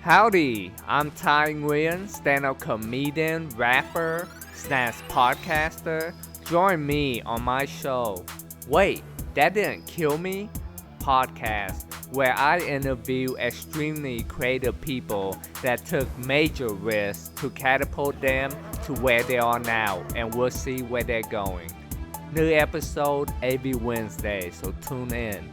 Howdy, I'm Ty Nguyen, stand-up comedian, rapper, slash podcaster. Join me on my show, Wait, That Didn't Kill Me? Podcast, where I interview extremely creative people that took major risks to catapult them to where they are now, and we'll see where they're going. New episode every Wednesday, so tune in.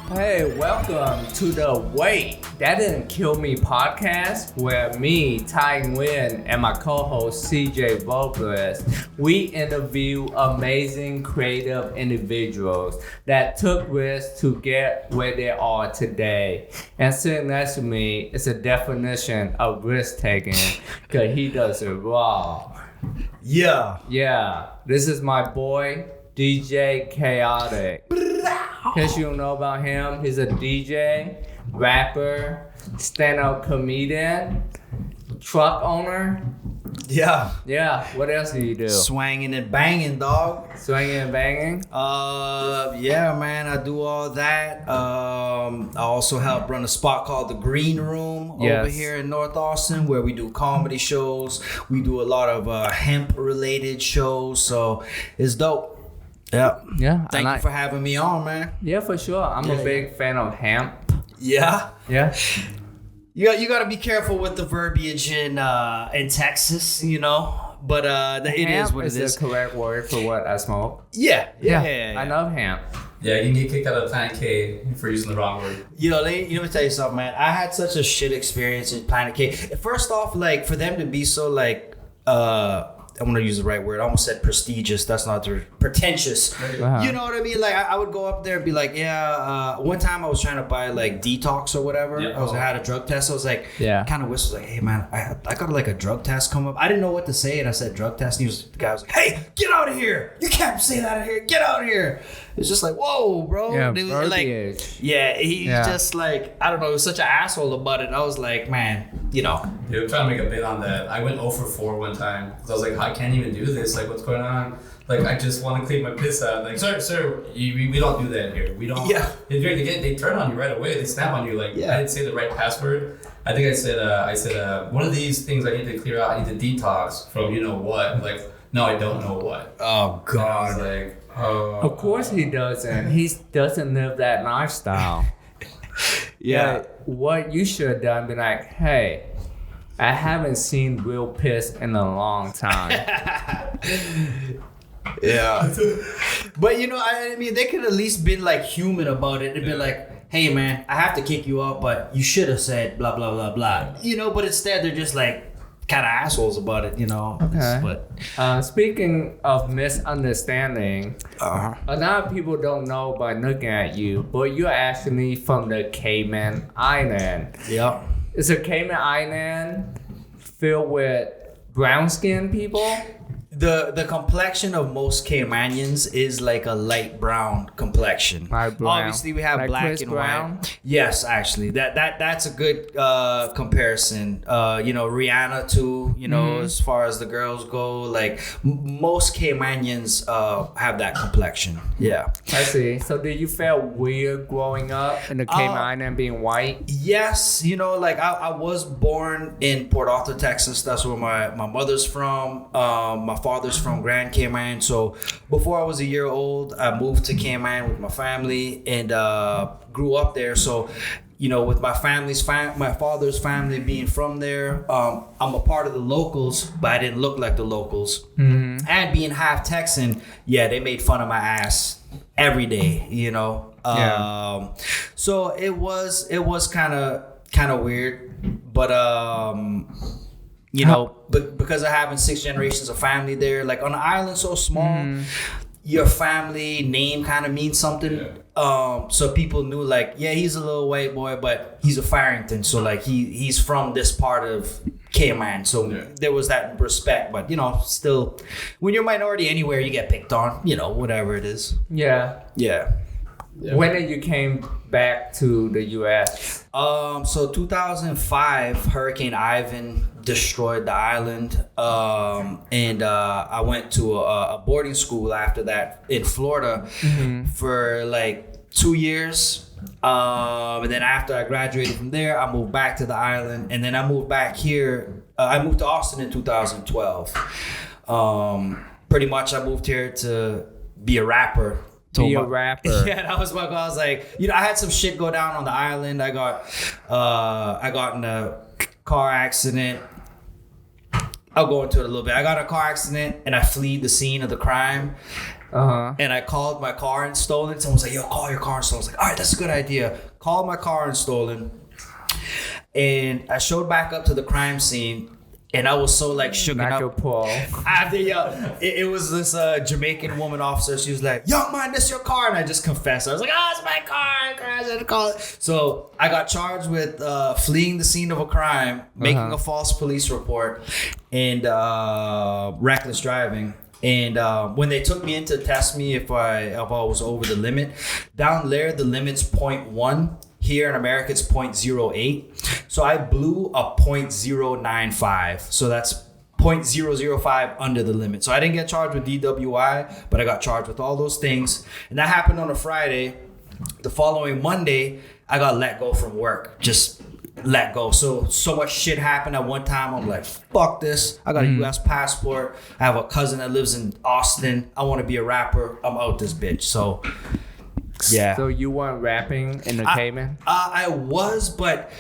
Hey, welcome to the Wait, That Didn't Kill Me podcast, where me, Ty Nguyen, and my co-host CJ Vogeless, we interview amazing creative individuals that took risks to get where they are today. And sitting next to me is a definition of risk-taking, because he does it raw. Yeah, this is my boy, DJ Cayotic. In case you don't know about him, he's a DJ, rapper, stand-up comedian, truck owner. Yeah, what else do you do? Swanging and banging, dog. Swinging and banging? Yeah, man, I do all that. I also help run a spot called The Green Room over here in North Austin, where we do comedy shows. We do a lot of hemp-related shows, so it's dope. Yeah. Thank you for having me on, man. Yeah, for sure. I'm a big fan of hemp. Yeah. You got to be careful with the verbiage in Texas, you know. But it is what it is. Hemp is the correct word for what I smoke. Yeah. I love hemp. Yeah, you can get kicked out of Planet K for using the wrong word. Let me tell you something, man. I had such a shit experience in Planet K. First off, like, for them to be so, like, I'm going to use the right word. I almost said prestigious. That's not the pretentious. Wow. You know what I mean? Like, I would go up there and be like, one time I was trying to buy, like, detox or whatever. Yeah. I had a drug test. I was like, kind of whistled, like, hey, man, I got, like, a drug test come up. I didn't know what to say, and I said drug test. And the guy was like, hey, get out of here. You can't say that out here. Get out of here. It's just like, whoa, bro. Yeah, he's just like, I don't know, he was such an asshole about it. I was like, man, you know. Yeah, I'm trying to make a bit on that. I went 0 for 4 one time. I was like, I can't even do this. Like, what's going on? Like, I just want to clean my piss out. Like, sir, we don't do that here. We don't. Yeah. They turn on you right away. They snap on you. Like, I didn't say the right password. I think I said, one of these things I need to clear out. I need to detox from you know what. Like, no, I don't know what. Oh, God. And I was like, Of course he doesn't. He doesn't live that lifestyle. Yeah. But what you should have done, be like, hey, I haven't seen real piss in a long time. Yeah. But, you know, I mean, they could at least been, like, human about it. They'd be like, hey, man, I have to kick you out, but you should have said blah, blah, blah, blah. You know, but instead they're just, like, kind of assholes about it, you know. Okay. But speaking of misunderstanding, a lot of people don't know by looking at you, but you're actually from the Cayman Island. yeah. Is a Cayman Island filled with brown-skinned people? The complexion of most Caymanians is like a light brown complexion. Light brown. Obviously, we have Like black Chris and Brown? white. Yes, actually, that's a good comparison. You know, Rihanna too. You know, as far as the girls go, like most Caymanians have that complexion. Yeah. I see. So did you feel weird growing up in the Cayman Island being white? Yes, you know, like I was born in Port Arthur, Texas. That's where my mother's from. My father's from Grand Cayman. So before I was a year old, I moved to Cayman with my family and grew up there. So, you know, with my father's family being from there, I'm a part of the locals, but I didn't look like the locals. Mm-hmm. And being half Texan, they made fun of my ass every day, you know. So it was kind of weird, but you know, but because of having 6 generations of family there, like on an island so small, your family name kind of means something. So people knew, like, he's a little white boy, but he's a Farrington, so like he's from this part of Cayman. So there was that respect, but you know, still, when you're a minority anywhere, you get picked on. You know, whatever it is. Yeah. Yeah. When did you came back to the U.S.? So 2005, Hurricane Ivan destroyed the island, and I went to a boarding school after that in Florida for like 2 years. And then after I graduated from there, I moved back to the island, and then I moved back here. I moved to Austin in 2012. Pretty much, I moved here to be a rapper. Be a rapper. Yeah, that was my goal. I was like, I had some shit go down on the island. I got in a car accident. I'll go into it a little bit. I got in a car accident and I fled the scene of the crime. And I called my car and stolen. Someone was like, yo, call your car and stolen. I was like, all right, that's a good idea. Called my car and stolen. And I showed back up to the crime scene. And I was so like shook up. Paul. After it was this Jamaican woman officer. She was like, "Young man, this your car," and I just confessed. I was like, "Oh, it's my car. I crashed in the car." So I got charged with fleeing the scene of a crime, making a false police report, and reckless driving. And when they took me in to test me if I was over the limit, down there the limit's 0.1. Here in America, it's 0.08. So I blew a 0.095. So that's 0.005 under the limit. So I didn't get charged with DWI, but I got charged with all those things. And that happened on a Friday. The following Monday, I got let go from work. Just let go. So much shit happened at one time. I'm like, fuck this. I got a U.S. passport. I have a cousin that lives in Austin. I want to be a rapper. I'm out this bitch. So... yeah. So you weren't rapping in the Cayman? I was, but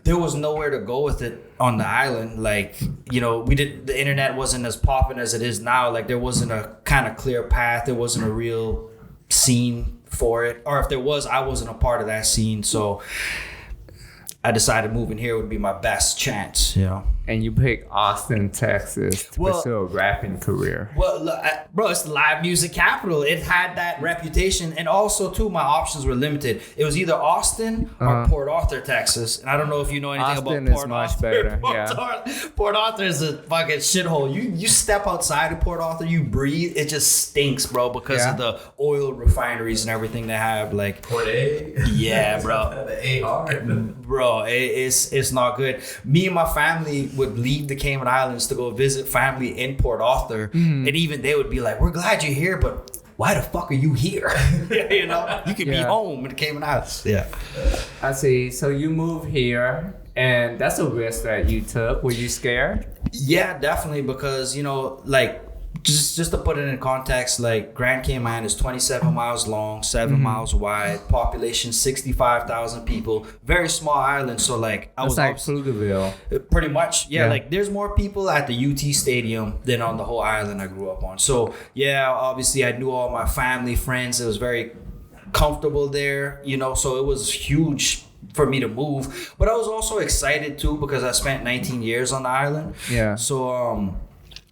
there was nowhere to go with it on the island. Like, the internet wasn't as popping as it is now. Like, there wasn't a kind of clear path. There wasn't a real scene for it. Or if there was, I wasn't a part of that scene. So I decided moving here would be my best chance, And you picked Austin, Texas to pursue a rapping career. Well, look, bro, it's the live music capital. It had that reputation. And also, too, my options were limited. It was either Austin or Port Arthur, Texas. And I don't know if you know anything Austin about Port is much Arthur. better, Port Arthur is a fucking shithole. You step outside of Port Arthur, you breathe, it just stinks, bro, because of the oil refineries and everything they have. Like Port A? Yeah, bro. The A hard. Bro, it's not good. Me and my family would leave the Cayman Islands to go visit family in Port Arthur, and even they would be like, "We're glad you're here, but why the fuck are you here?" You could be home in the Cayman Islands. Yeah, I see. So you moved here, and that's a risk that you took. Were you scared? Yeah, definitely, because just to put it in context, like Grand Cayman is 27 miles long, 7 miles wide, population 65,000 people, very small island. So like I was like Pflugerville. Pretty much, yeah. Like there's more people at the UT Stadium than on the whole island I grew up on. So yeah, obviously I knew all my family, friends. It was very comfortable there, So it was huge for me to move, but I was also excited too because I spent 19 years on the island. Yeah. So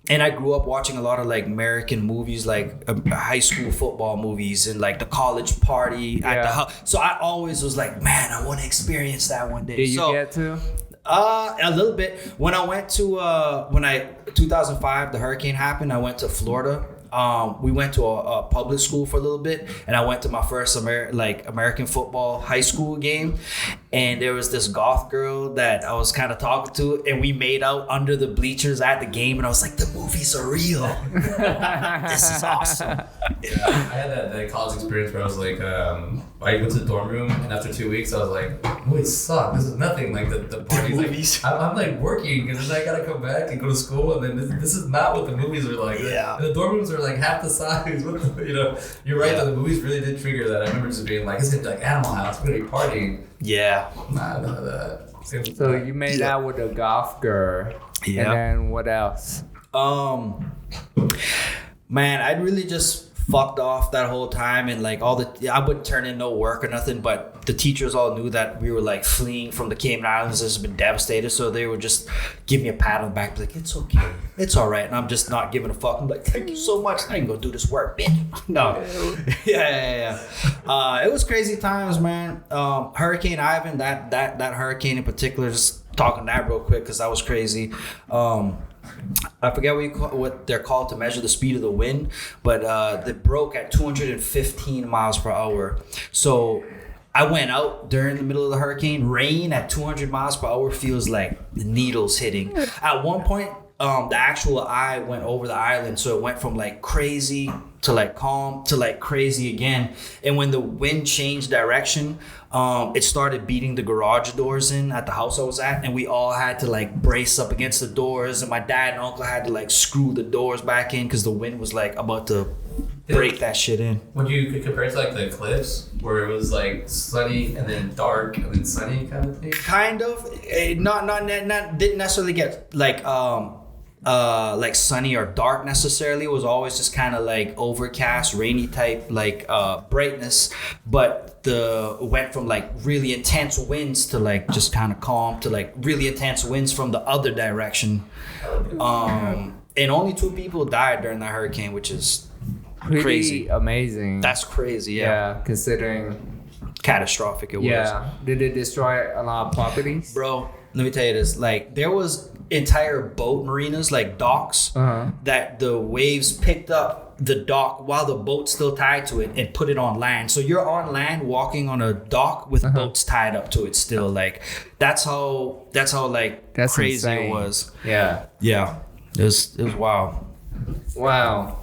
and I grew up watching a lot of like American movies, like high school football movies and like the college party at the house. So I always was like, man, I want to experience that one day. Did you get to? A little bit. When I went to 2005, the hurricane happened. I went to Florida. We went to a public school for a little bit, and I went to my first American football high school game, and there was this goth girl that I was kind of talking to, and we made out under the bleachers at the game, and I was like, the movies are real. This is awesome. Yeah, I had that college experience where I was like, I went to the dorm room, and after 2 weeks, I was like, movies suck. This is nothing. Like the parties. Like, I'm like working, and then I gotta come back and go to school, and then this is not what the movies are like. Yeah. And the dorm rooms are like half the size. You're right. Though the movies really did trigger that. I remember just being like, it's like Animal House. We're gonna be partying. Yeah. Nah, none of that. So you made out with a goth girl. Yeah. And then what else? Man, I really just fucked off that whole time, and like I wouldn't turn in no work or nothing, but the teachers all knew that we were like fleeing from the Cayman Islands. Has been devastated, so they would just give me a pat on the back, like, it's okay, it's all right, and I'm just not giving a fuck. I'm like, thank you so much, I can go do this work, bitch. No. yeah. It was crazy times, man. Hurricane Ivan, that hurricane in particular, just talking that real quick because that was crazy. I forget what they're called to measure the speed of the wind, but they broke at 215 miles per hour. So I went out during the middle of the hurricane. Rain at 200 miles per hour feels like the needles hitting. At one point, the actual eye went over the island, so it went from like crazy to like calm to like crazy again. And when the wind changed direction, it started beating the garage doors in at the house I was at, and we all had to like brace up against the doors, and my dad and uncle had to like screw the doors back in because the wind was like about to break that shit in. When you compare it to like the eclipse, where it was like sunny and then dark and then sunny kind of thing? Kind of. Not didn't necessarily get like sunny or dark necessarily. It was always just kind of like overcast, rainy type like brightness, but went from like really intense winds to like just kind of calm to like really intense winds from the other direction. And only 2 people died during that hurricane, which is Pretty crazy. amazing. That's crazy. Yeah, considering catastrophic it was. Yeah, did it destroy a lot of properties? Bro, let me tell you this. Like, there was entire boat marinas, like docks, that the waves picked up the dock while the boat's still tied to it and put it on land. So you're on land walking on a dock with boats tied up to it still. Like, that's how like That's crazy insane. it was. Yeah. Yeah. It was wild. Wow.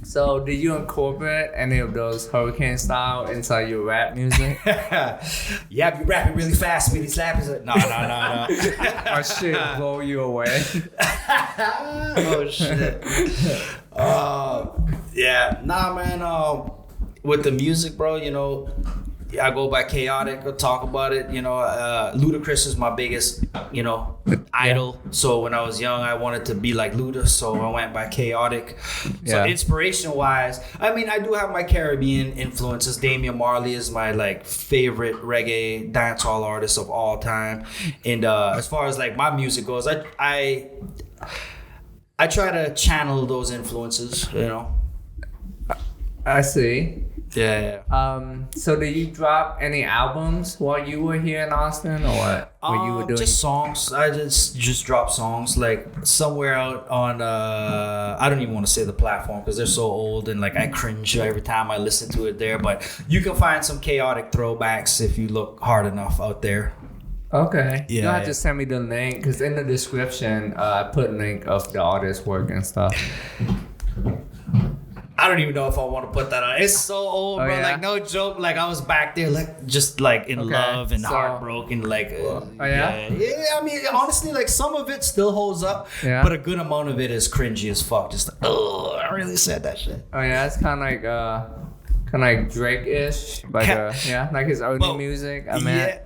So did you incorporate any of those hurricane style inside your rap music? Yeah, you rapping really fast, Speedy Slappers. No. Or shit blow you away? Oh shit. Yeah. Nah, man. With the music, bro, you know, I go by Cayotic. I'll talk about it. You know, Ludacris is my biggest, you know, idol. So when I was young, I wanted to be like Luda, so I went by Cayotic. So inspiration-wise, I mean, I do have my Caribbean influences. Damian Marley is my like favorite reggae dancehall artist of all time. And as far as like my music goes, I try to channel those influences. You know. I see. Yeah. So did you drop any albums while you were here in Austin, or what? What you were doing? Just songs. I just dropped songs like somewhere out on I don't even want to say the platform because they're so old and like I cringe every time I listen to it there. But you can find some Cayotic throwbacks if you look hard enough out there. Okay. Yeah. You'll have to send me the link because in the description I put a link of the artist's work and stuff. I don't even know if I want to put that on. It's so old, bro. Yeah? Like, no joke. Like, I was back there, like, just like in love and heartbroken. Like, yeah? Yeah, I mean, honestly, like, some of it still holds up, but a good amount of it is cringy as fuck. Just like, oh, I really said that shit. Oh yeah, it's kind of like Drake-ish, like like his early music. I mean,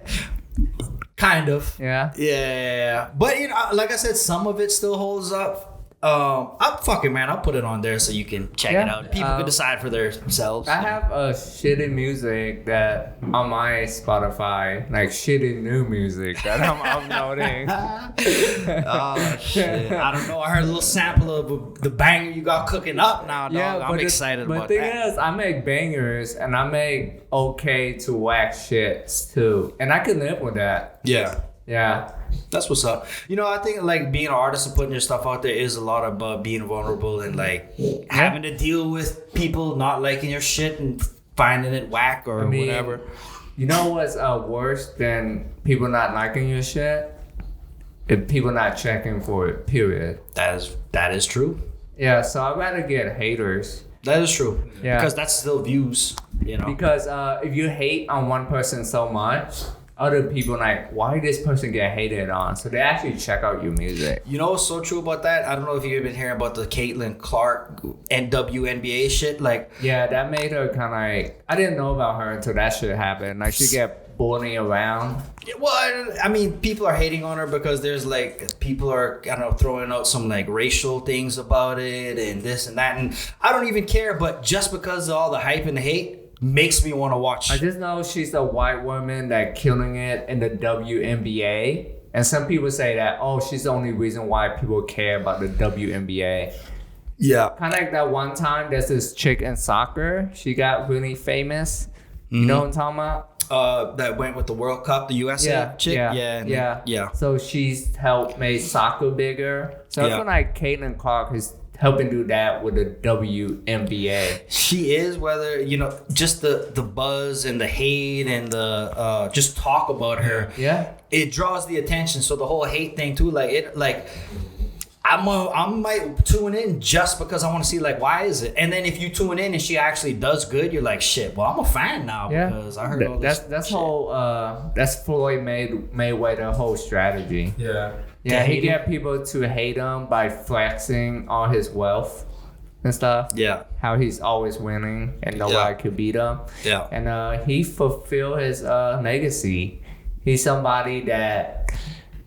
kind of. Yeah. Yeah, but you know, like I said, some of it still holds up. I'll put it on there so you can check it out. People can decide for themselves. I have shitty music that on my Spotify, like shitty new music that I'm uploading. Oh shit! I don't know. I heard a little sample of the banger you got cooking up now, dog. Yeah, I'm excited about that. But the thing is, I make bangers and I make okay to whack shits too, and I can live with that. Yeah. Yeah. That's what's up. You know, I think like being an artist and putting your stuff out there is a lot about being vulnerable and like having to deal with people not liking your shit and finding it whack or whatever. You know what's worse than people not liking your shit? If people not checking for it, period. That is true. Yeah, so I'd rather get haters. That is true. Yeah. Because that's still views, you know. Because if you hate on one person so much, other people like, why this person get hated on? So they actually check out your music. You know what's so true about that? I don't know if you've been hearing about the Caitlin Clark WNBA shit. Like, yeah, that made her kind of like, I didn't know about her until that shit happened. Like, she get bullying around. Well, I mean, people are hating on her because there's like, people are, I don't know, throwing out some like racial things about it and this and that. And I don't even care, but just because of all the hype and the hate, makes me want to watch. I just know she's a white woman that killing it in the WNBA. And some people say that, oh, she's the only reason why people care about the WNBA. Yeah. Kind of like that one time, there's this chick in soccer. She got really famous. You know what I'm talking about? that went with the World Cup, the USA chick. Yeah. So she's helped make soccer bigger. So I Yeah. feel like Caitlin Clark is helping do that with the WNBA. She is, whether, just the buzz and the hate and the just talk about her. Yeah. It draws the attention. So the whole hate thing too, I might tune in just because I want to see why is it? And then if you tune in and she actually does good, you're like, shit. Well, I'm a fan now because I heard all this. That's Floyd Mayweather whole strategy. Yeah. Yeah, he get people to hate him by flexing all his wealth and stuff. Yeah. How he's always winning and nobody could beat him. Yeah. And he fulfilled his legacy. He's somebody that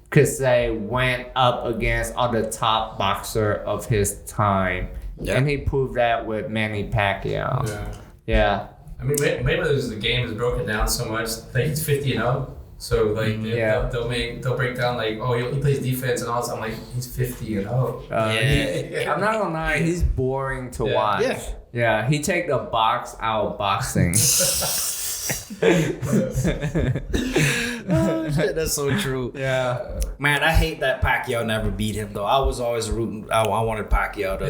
could say went up against all the top boxer of his time. Yeah. And he proved that with Manny Pacquiao. Yeah. I mean, Mayweather's game is broken down so much. He's 50-0. So they'll break down he plays defense and all this. I'm like, he's 50-0. I'm not gonna lie, he's boring to watch. Yeah, he take the box out boxing. Oh shit, that's so true. Yeah, man, I hate that Pacquiao never beat him though. I was always rooting. I wanted Pacquiao to.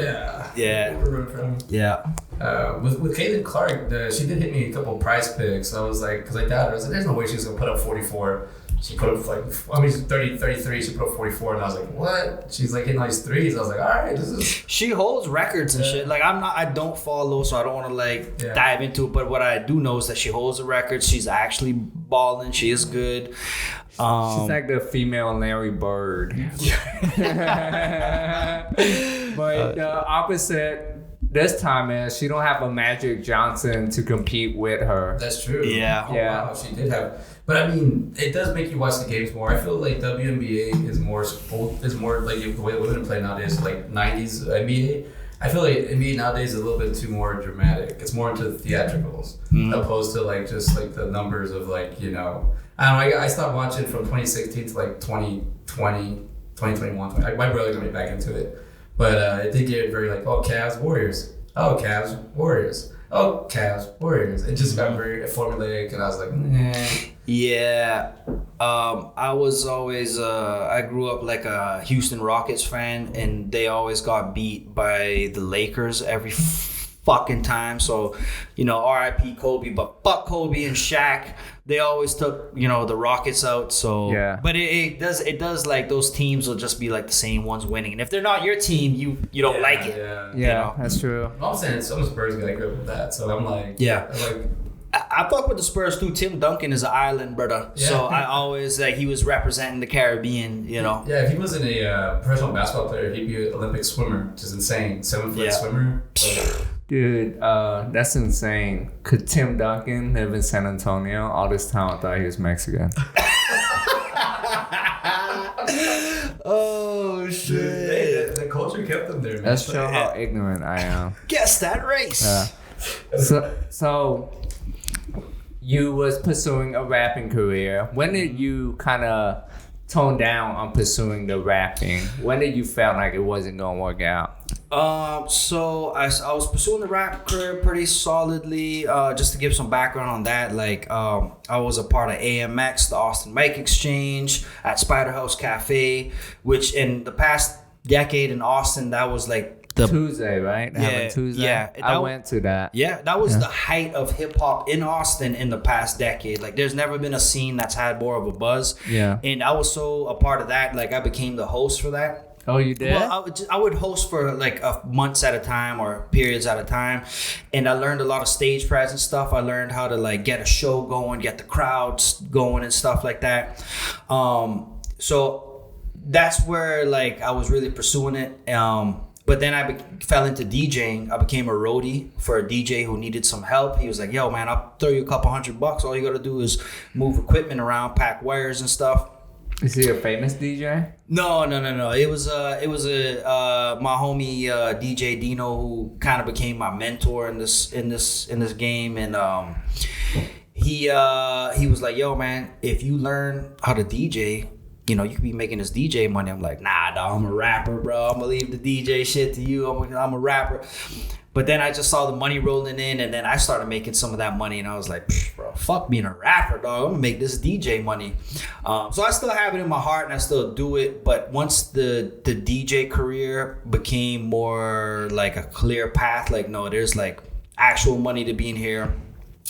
With Caitlin Clark, she did hit me a couple prize picks. I was like, because I doubted her. I was like, there's no way she's gonna put up 44. She put up she's 33. She put up 44, and I was like, what? She's hitting all these threes. I was like, all right, this is. She holds records and shit. I don't follow, so I don't want to dive into it. But what I do know is that she holds a record. She's actually balling. She is good. She's like the female Larry Bird. But the opposite this time is she don't have a Magic Johnson to compete with her. That's true. Yeah. Oh, wow, she did have. But I mean, it does make you watch the games more. I feel like WNBA is more like the way women play nowadays, like 90s NBA. I feel like NBA nowadays is a little bit too more dramatic. It's more into the theatricals, opposed to just the numbers of I don't know. I stopped watching from 2016 to 2020, 2021. My brother got me back into it, but it did get very Cavs Warriors. Oh, Cavs Warriors. Oh, Cavs Warriors. It just got very formulaic, and I was like, nah. Yeah, I was always I grew up like a Houston Rockets fan, and they always got beat by the Lakers every fucking time. So, R.I.P. Kobe, but fuck Kobe and Shaq. They always took the Rockets out. So yeah, but it does those teams will just be the same ones winning, and if they're not your team, you don't like it. Yeah, that's true. I'm saying some Spurs guy grew up with that, so I'm like, I fuck with the Spurs too. Tim Duncan is an island brother, so I always he was representing the Caribbean, Yeah, if he wasn't a professional basketball player, he'd be an Olympic swimmer, which is insane. 7-foot swimmer. Dude, that's insane. Could Tim Duncan live in San Antonio? All this time I thought he was Mexican. Oh shit! The culture kept them there, man. Let's show how ignorant I am. Guess that race. So you was pursuing a rapping career. When did you kind of tone down on pursuing the rapping? When did you feel like it wasn't gonna work out? So I was pursuing the rap career pretty solidly. Just to give some background on that, I was a part of AMX, the Austin Mic Exchange, at Spider House Cafe, which in the past decade in Austin, that was the Tuesday, right? Tuesday. Yeah, I went to that. Yeah, that was the height of hip hop in Austin in the past decade. There's never been a scene that's had more of a buzz. Yeah, and I was so a part of that. I became the host for that. Oh, you did? Well, I would host for a months at a time or periods at a time, and I learned a lot of stage presence stuff. I learned how to get a show going, get the crowds going, and stuff like that. So that's where I was really pursuing it. But then I fell into DJing. I became a roadie for a DJ who needed some help. He was like, "Yo, man, I'll throw you a couple $100. All you got to do is move equipment around, pack wires and stuff." Is he a famous DJ? No. It was my homie DJ Dino, who kind of became my mentor in this game, and he was like, "Yo, man, if you learn how to DJ, you could be making this DJ money." I'm like, "Nah, dog, I'm a rapper, bro. I'm gonna leave the DJ shit to you. I'm a rapper." But then I just saw the money rolling in, and then I started making some of that money, and I was like, "Bro, fuck being a rapper, dog. I'm gonna make this DJ money. So I still have it in my heart and I still do it. But once the DJ career became more like a clear path, like, no, there's like actual money to be in here,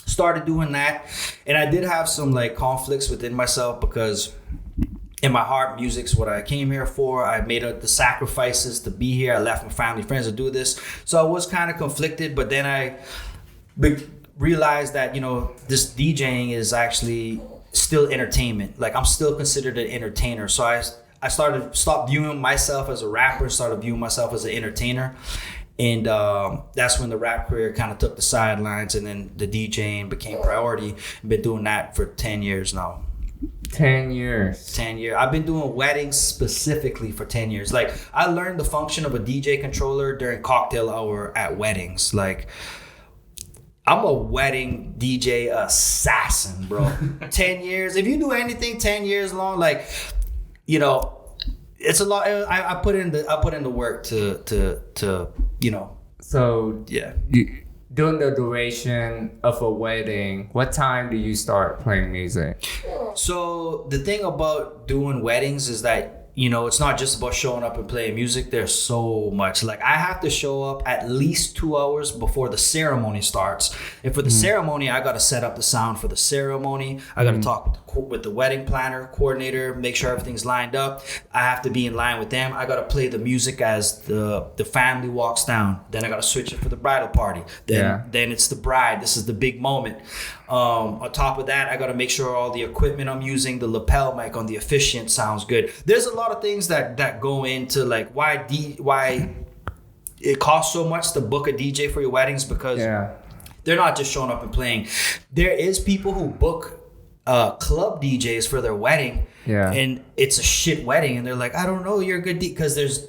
started doing that. And I did have some like conflicts within myself because in my heart, music's what I came here for. I made the sacrifices to be here. I left my family, friends to do this. So I was kind of conflicted, but then I realized that, you know, this DJing is actually still entertainment. Like, I'm still considered an entertainer. So I stopped viewing myself as a rapper, started viewing myself as an entertainer. And that's when the rap career kind of took the sidelines, and then the DJing became priority. I've been doing that for 10 years now. 10 years. 10 years. I've been doing weddings specifically for 10 years. Like, I learned the function of a DJ controller during cocktail hour at weddings. Like, I'm a wedding DJ assassin, bro. 10 years. If you do anything 10 years long, like, you know, it's a lot. I put in the work to you know. So yeah. During the duration of a wedding, what time do you start playing music? So the thing about doing weddings is that, you know, it's not just about showing up and playing music. There's so much. Like, I have to show up at least 2 hours before the ceremony starts. And for the ceremony, I got to set up the sound for the ceremony. I got to talk with the wedding planner, coordinator, make sure everything's lined up. I have to be in line with them. I got to play the music as the family walks down. Then I got to switch it for the bridal party. Then it's the bride. This is the big moment. On top of that, I got to make sure all the equipment I'm using, the lapel mic on the officiant sounds good. There's a lot of things that go into like why it costs so much to book a DJ for your weddings, because they're not just showing up and playing. There is people who book club DJs for their wedding, and it's a shit wedding, and they're like, I don't know, you're a good because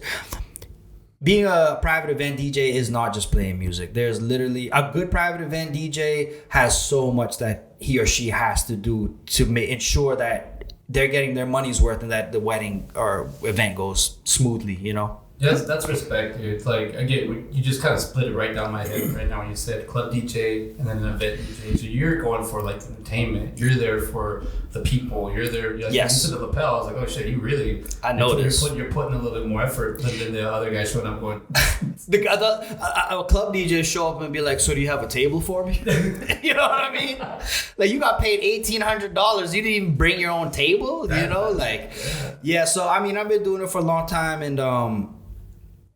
being a private event DJ is not just playing music. There's literally a good private event DJ has so much that he or she has to do to ensure that they're getting their money's worth and that the wedding or event goes smoothly, you know? Yes, that's respect, dude. It's like, again, you just kind of split it right down my head right now when you said club DJ and then an event DJ. So you're going for like entertainment. You're there for the people. You're there. Like, yes. You said the lapel. I was like, oh shit, you really. I noticed. You're putting a little bit more effort than the other guy showing up going. A club DJ show up and be like, so do you have a table for me? You know what I mean? Like, you got paid $1,800. You didn't even bring your own table, you know? Like, yeah. So, I mean, I've been doing it for a long time, and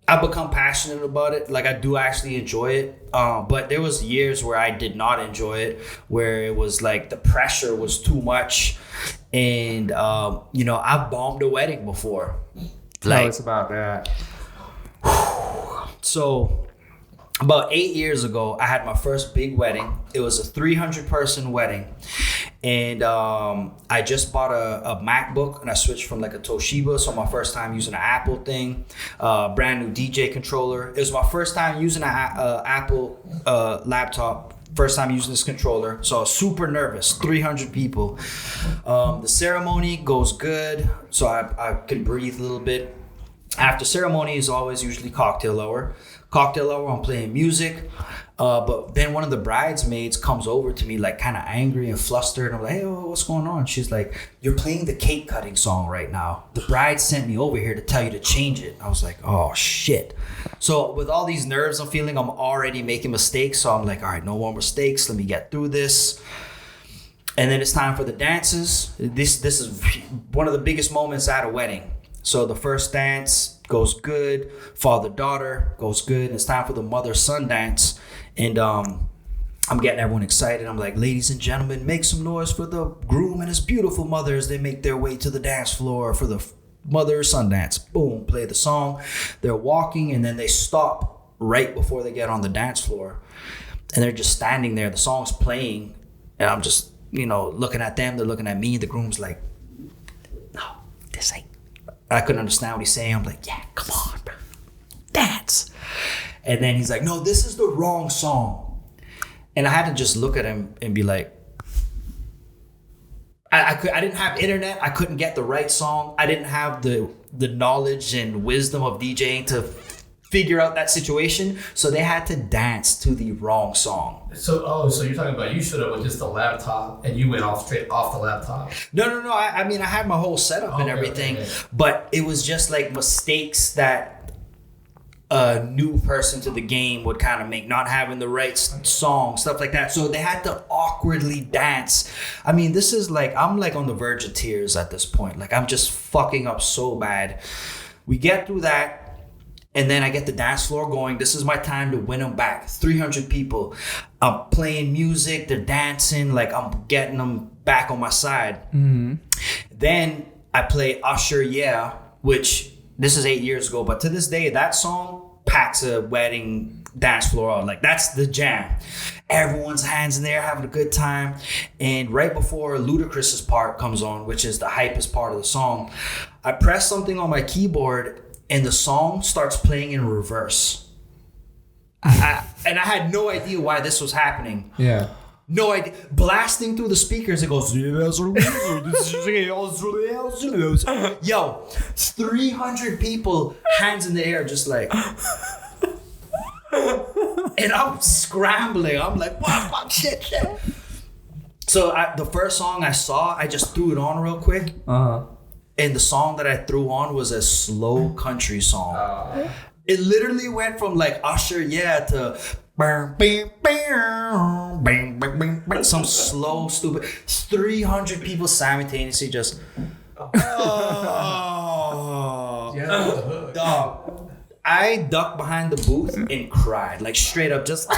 I've become passionate about it. Like, I do actually enjoy it. But there was years where I did not enjoy it, where it was like the pressure was too much. And, you know, I've bombed a wedding before. Tell us about that. So about 8 years ago, I had my first big wedding. It was a 300-person wedding. And I just bought a MacBook, and I switched from like a Toshiba. So my first time using an Apple thing, brand new DJ controller. It was my first time using an Apple laptop. First time using this controller. So I was super nervous, 300 people. The ceremony goes good. So I can breathe a little bit. After ceremony is always usually cocktail hour. Cocktail hour, I'm playing music. But then one of the bridesmaids comes over to me like kind of angry and flustered. I'm like, hey, what's going on? She's like, you're playing the cake cutting song right now. The bride sent me over here to tell you to change it. I was like, oh, shit. So with all these nerves I'm feeling, I'm already making mistakes. So I'm like, all right, no more mistakes. Let me get through this. And then it's time for the dances. This is one of the biggest moments at a wedding. So the first dance goes good. Father-daughter goes good. It's time for the mother-son dance. And I'm getting everyone excited. I'm like, ladies and gentlemen, make some noise for the groom and his beautiful mother as they make their way to the dance floor for the mother-son dance. Boom, play the song. They're walking, and then they stop right before they get on the dance floor. And they're just standing there. The song's playing. And I'm just, you know, looking at them. They're looking at me. The groom's like, no, this ain't. I couldn't understand what he's saying. I'm like, yeah, come on, bro. Dance. And then he's like, no, this is the wrong song. And I had to just look at him and be like, I didn't have internet. I couldn't get the right song. I didn't have the knowledge and wisdom of DJing to figure out that situation. So they had to dance to the wrong song. So you're talking about you should have with just the laptop and you went off straight off the laptop. No. I mean, I had my whole setup and everything, but it was just like mistakes that a new person to the game would kind of make, not having the right song, stuff like that. So they had to awkwardly dance. I mean, this is like, I'm like on the verge of tears at this point. Like, I'm just fucking up so bad. We get through that, and then I get the dance floor going. This is my time to win them back. 300 people. I'm playing music. They're dancing. Like, I'm getting them back on my side. Mm-hmm. Then I play Usher, Yeah, which this is 8 years ago. But to this day, that song packs a wedding dance floor out. Like, that's the jam. Everyone's hands in there having a good time. And right before Ludacris's part comes on, which is the hypest part of the song, I press something on my keyboard and the song starts playing in reverse. And I had no idea why this was happening. Yeah. No idea. Blasting through the speakers, it goes, yo, 300 people, hands in the air, just like. And I'm scrambling. I'm like, wow, fuck, shit. So the first song I saw, I just threw it on real quick. Uh-huh. And the song that I threw on was a slow country song. It literally went from like Usher, Yeah, to some slow, stupid. 300 people simultaneously just. Oh, dog. I ducked behind the booth and cried, like straight up, just.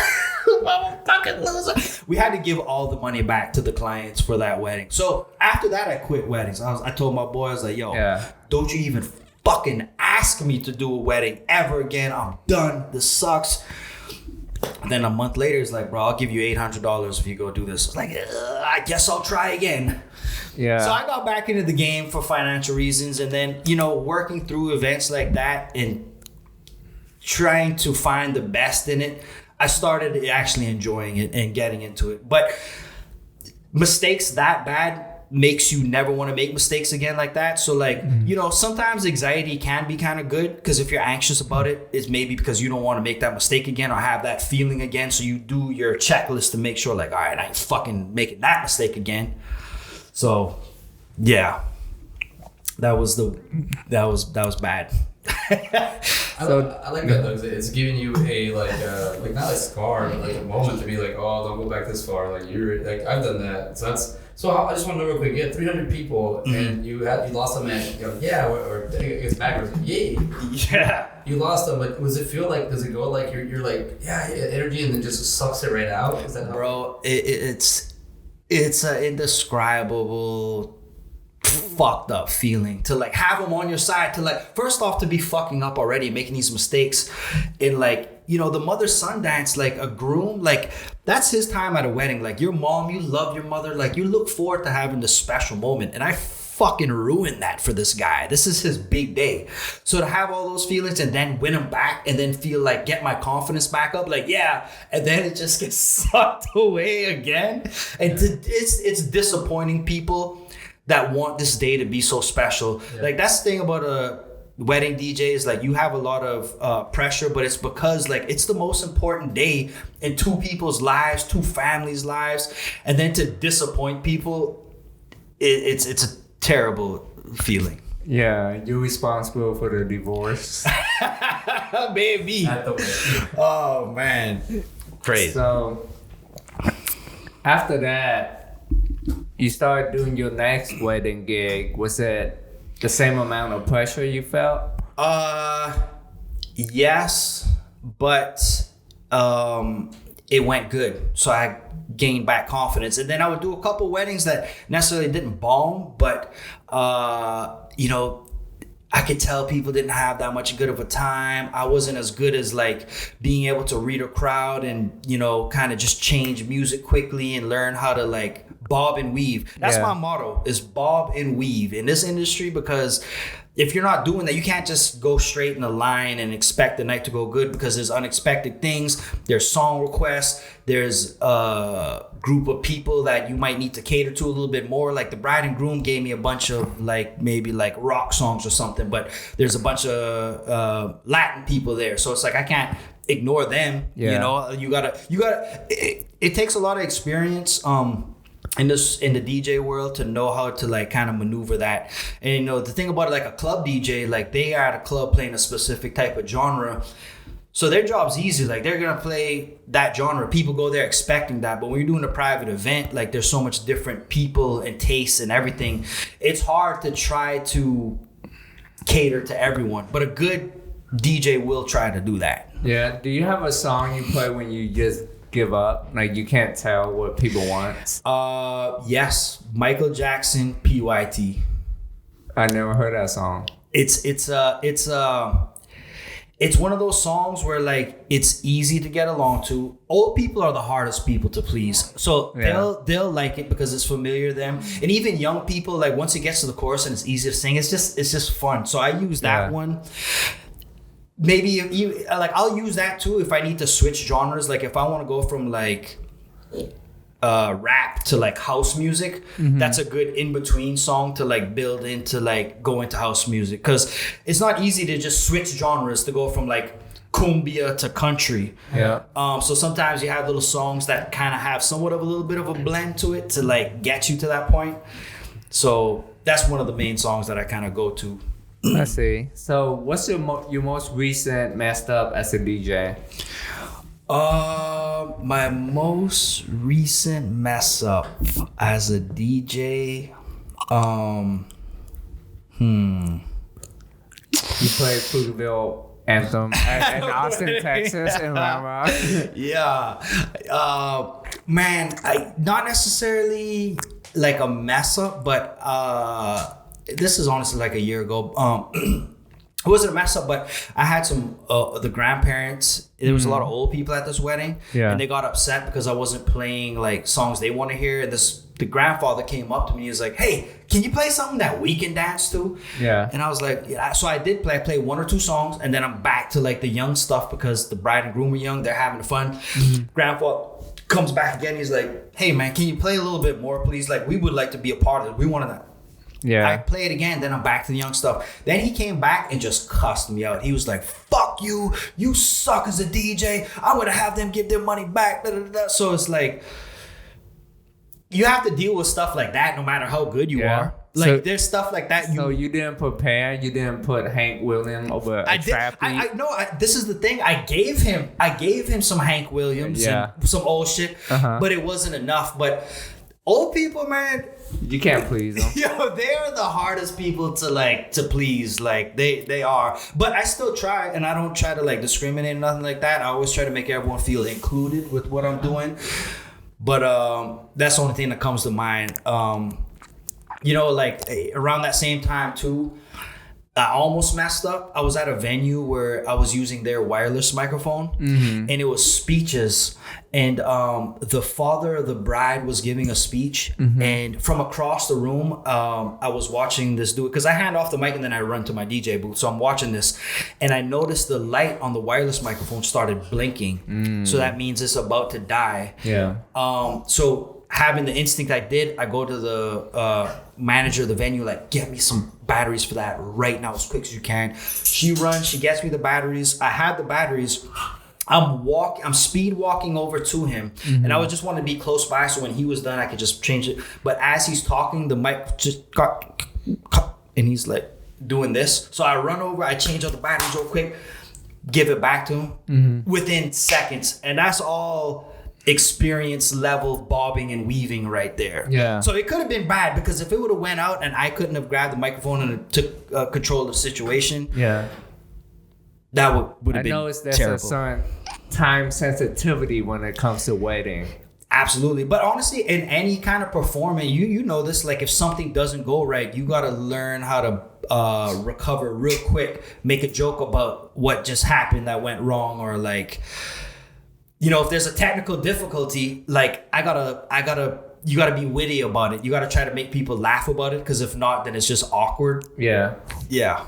Fucking loser. We had to give all the money back to the clients for that wedding. So after that, I quit weddings. I told my boy, I was like, yo, don't you even fucking ask me to do a wedding ever again. I'm done. This sucks. And then a month later, it's like, bro, I'll give you $800 if you go do this. I was like, I guess I'll try again. Yeah. So I got back into the game for financial reasons. And then, working through events like that and trying to find the best in it, I started actually enjoying it and getting into it. But mistakes that bad makes you never want to make mistakes again like that. So like, sometimes anxiety can be kind of good, because if you're anxious about it, it's maybe because you don't want to make that mistake again or have that feeling again. So you do your checklist to make sure like, all right, I ain't fucking making that mistake again. So yeah, that was bad. I like that though. It's giving you a like not a scar, but like a moment to be like, oh, don't go back this far. Like you're like, I've done that. So I just want to know real quick. You had 300 people, and you lost them at or it's backwards. Yeah. You lost them, but does it go like you're like energy and then just sucks it right out? Is that bro? It's an indescribable fucked up feeling to like have them on your side, to like, first off, to be fucking up already, making these mistakes, and like, the mother-son dance, like a groom, like that's his time at a wedding. Like your mom, you love your mother, like you look forward to having this special moment, and I fucking ruined that for this guy. This is his big day. So to have all those feelings and then win him back and then feel like, get my confidence back up, like and then it just gets sucked away again. And it's disappointing people that want this day to be so special. Like that's the thing about a wedding DJ is like you have a lot of pressure, but it's because like it's the most important day in two people's lives, two families' lives, and then to disappoint people, it's a terrible feeling. Yeah, you're responsible for the divorce. Baby. Oh man, crazy. So after that, you started doing your next wedding gig. Was it the same amount of pressure you felt? Yes, but it went good. So I gained back confidence. And then I would do a couple weddings that necessarily didn't bomb, but I could tell people didn't have that much good of a time. I wasn't as good as like being able to read a crowd and, kind of just change music quickly and learn how to like bob and weave. That's my motto, is bob and weave in this industry, because if you're not doing that, you can't just go straight in a line and expect the night to go good, because there's unexpected things. There's song requests. There's a group of people that you might need to cater to a little bit more. Like the bride and groom gave me a bunch of maybe rock songs or something, but there's a bunch of Latin people there. So it's like I can't ignore them. Yeah. You know, you gotta. It takes a lot of experience. In the DJ world to know how to kind of maneuver that. And the thing about it, a club DJ, they are at a club playing a specific type of genre, so their job's easy. They're gonna play that genre. People go there expecting that. But when you're doing a private event, there's so much different people and tastes and everything. It's hard to try to cater to everyone, but a good DJ will try to do that. Yeah. Do you have a song you play when you just give up? You can't tell what people want? Yes. Michael Jackson, PYT. I never heard that song. It's one of those songs where it's easy to get along to. Old people are the hardest people to please, so they'll like it because it's familiar to them. And even young people, once it gets to the chorus and it's easy to sing, it's just fun. So I use that one. Maybe I'll use that too if I need to switch genres. If I want to go from rap to house music, that's a good in-between song to build into go into house music, because it's not easy to just switch genres to go from cumbia to country. Yeah. So sometimes you have little songs that kind of have somewhat of a little bit of a blend to it to get you to that point. So that's one of the main songs that I kind of go to. I see. So what's your most recent messed up as a DJ? My most recent mess up as a DJ, You played Pflugerville Anthem in Austin, Texas, in Lama. Yeah. Man, not necessarily a mess up, but this is honestly a year ago. It wasn't a mess up, but I had some the grandparents. There was a lot of old people at this wedding, and they got upset because I wasn't playing songs they want to hear. And the grandfather came up to me. He was like, "Hey, can you play something that we can dance to?" Yeah. And I was like, "Yeah." So I did play. I played one or two songs, and then I'm back to the young stuff because the bride and groom were young. They're having fun. Grandfather comes back again. He's like, "Hey, man, can you play a little bit more, please? We would like to be a part of it. We wanted that." Yeah. I play it again, then I'm back to the young stuff. Then he came back and just cussed me out. He was like, "Fuck you, you suck as a DJ. I'm gonna have them give their money back." Da, da, da. So it's you have to deal with stuff like that no matter how good you are. There's stuff like that. So you didn't prepare? You didn't put Hank Williams over a trap beat? This is the thing. I gave him some Hank Williams and some old shit, but it wasn't enough. But old people, man, you can't please them. Yo, they are the hardest people to please. They are. But I still try, and I don't try to discriminate or nothing like that. I always try to make everyone feel included with what I'm doing. But that's the only thing that comes to mind. Around that same time too, I almost messed up. I was at a venue where I was using their wireless microphone, and it was speeches. And the father of the bride was giving a speech, and from across the room, I was watching this dude, because I hand off the mic and then I run to my DJ booth. So I'm watching this, and I noticed the light on the wireless microphone started blinking. So that means it's about to die. Yeah. So having the instinct I did, I go to the manager of the venue, get me some batteries for that right now as quick as you can. She runs, she gets me the batteries. I had the batteries. I'm speed walking over to him, and I would just want to be close by so when he was done, I could just change it. But as he's talking, the mic just got cut, and he's doing this. So I run over, I change out the batteries real quick, give it back to him within seconds, and that's all experience level bobbing and weaving right there. Yeah. So it could have been bad, because if it would have went out and I couldn't have grabbed the microphone and took control of the situation, that would have been terrible. I know there's a certain time sensitivity when it comes to wedding. Absolutely. But honestly, in any kind of performance, you know this, if something doesn't go right, you got to learn how to recover real quick, make a joke about what just happened that went wrong, or if there's a technical difficulty, I gotta you got to be witty about it. You got to try to make people laugh about it, because if not, then it's just awkward. Yeah. Yeah.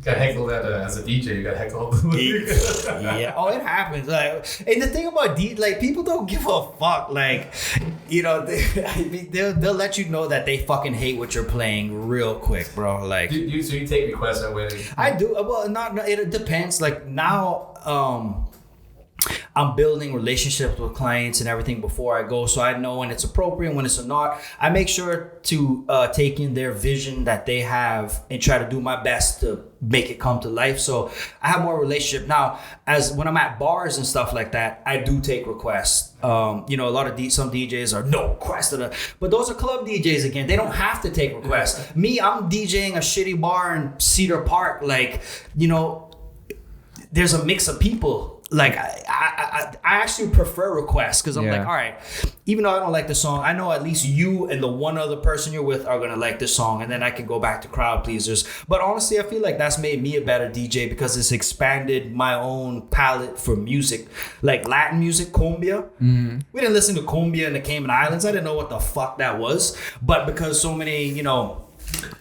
Got heckled as a DJ. You got heckled. Yeah. Oh, it happens. Like, and the thing about like, people don't give a fuck. Like, you know, they'll let you know that they fucking hate what you're playing real quick, bro. Like, so you take requests at weddings? I do. Well, not. It depends. Like now, I'm building relationships with clients and everything before I go, so I know when it's appropriate, when it's not. I make sure to take in their vision that they have and try to do my best to make it come to life. So I have more relationship now. As when I'm at bars and stuff like that, I do take requests. You know, a lot of some DJs are no requests, but those are club DJs again. They don't have to take requests. Me, I'm DJing a shitty bar in Cedar Park. Like, you know, there's a mix of people. Like, I actually prefer requests, because I'm like, all right, even though I don't like the song, I know at least you and the one other person you're with are going to like this song, and then I can go back to crowd pleasers. But honestly, I feel like that's made me a better DJ, because it's expanded my own palette for music. Like Latin music, cumbia. Mm-hmm. We didn't listen to cumbia in the Cayman Islands. I didn't know what the fuck that was. But because so many, you know,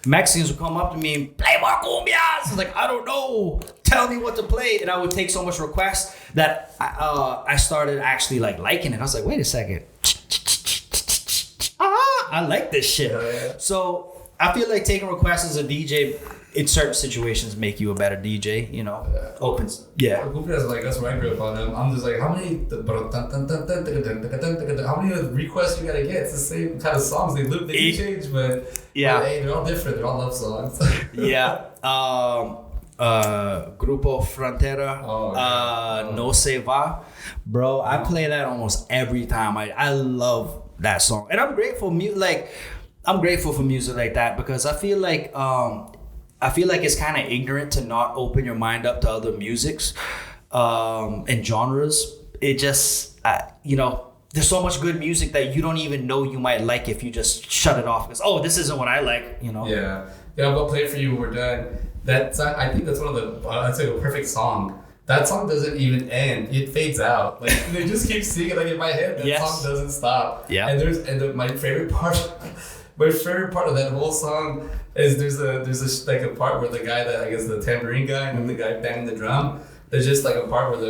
Mexicans would come up to me and play more cumbias. It's like, I don't know. Tell me what to play. And I would take so much requests that I started actually like liking it. I was like, wait a second. I like this shit. Yeah. So I feel like taking requests as a DJ in certain situations make you a better DJ, you know. Opens. Yeah. Cumbias, like, that's where I grew up on them. I'm just like, how many requests you gotta get? It's the same kind of songs. They change, but hey, they're all different. They're all love songs. Yeah. Grupo Frontera, No Se Va. Bro, I play that almost every time. I love that song. And I'm grateful for music like that, because I feel like it's kind of ignorant to not open your mind up to other musics and genres. It just, you know, there's so much good music that you don't even know you might like if you just shut it off. Because, this isn't what I like, you know? Yeah, I'm going to play it for you when we're done. That song, I think that's one of the, I'd say, a perfect song. That song doesn't even end. It fades out. Like, they just keep singing, like, in my head. That song doesn't stop. Yeah. And my favorite part of that whole song is there's a part where the guy that, I guess, the tambourine guy and the guy banging the drum, there's just like a part where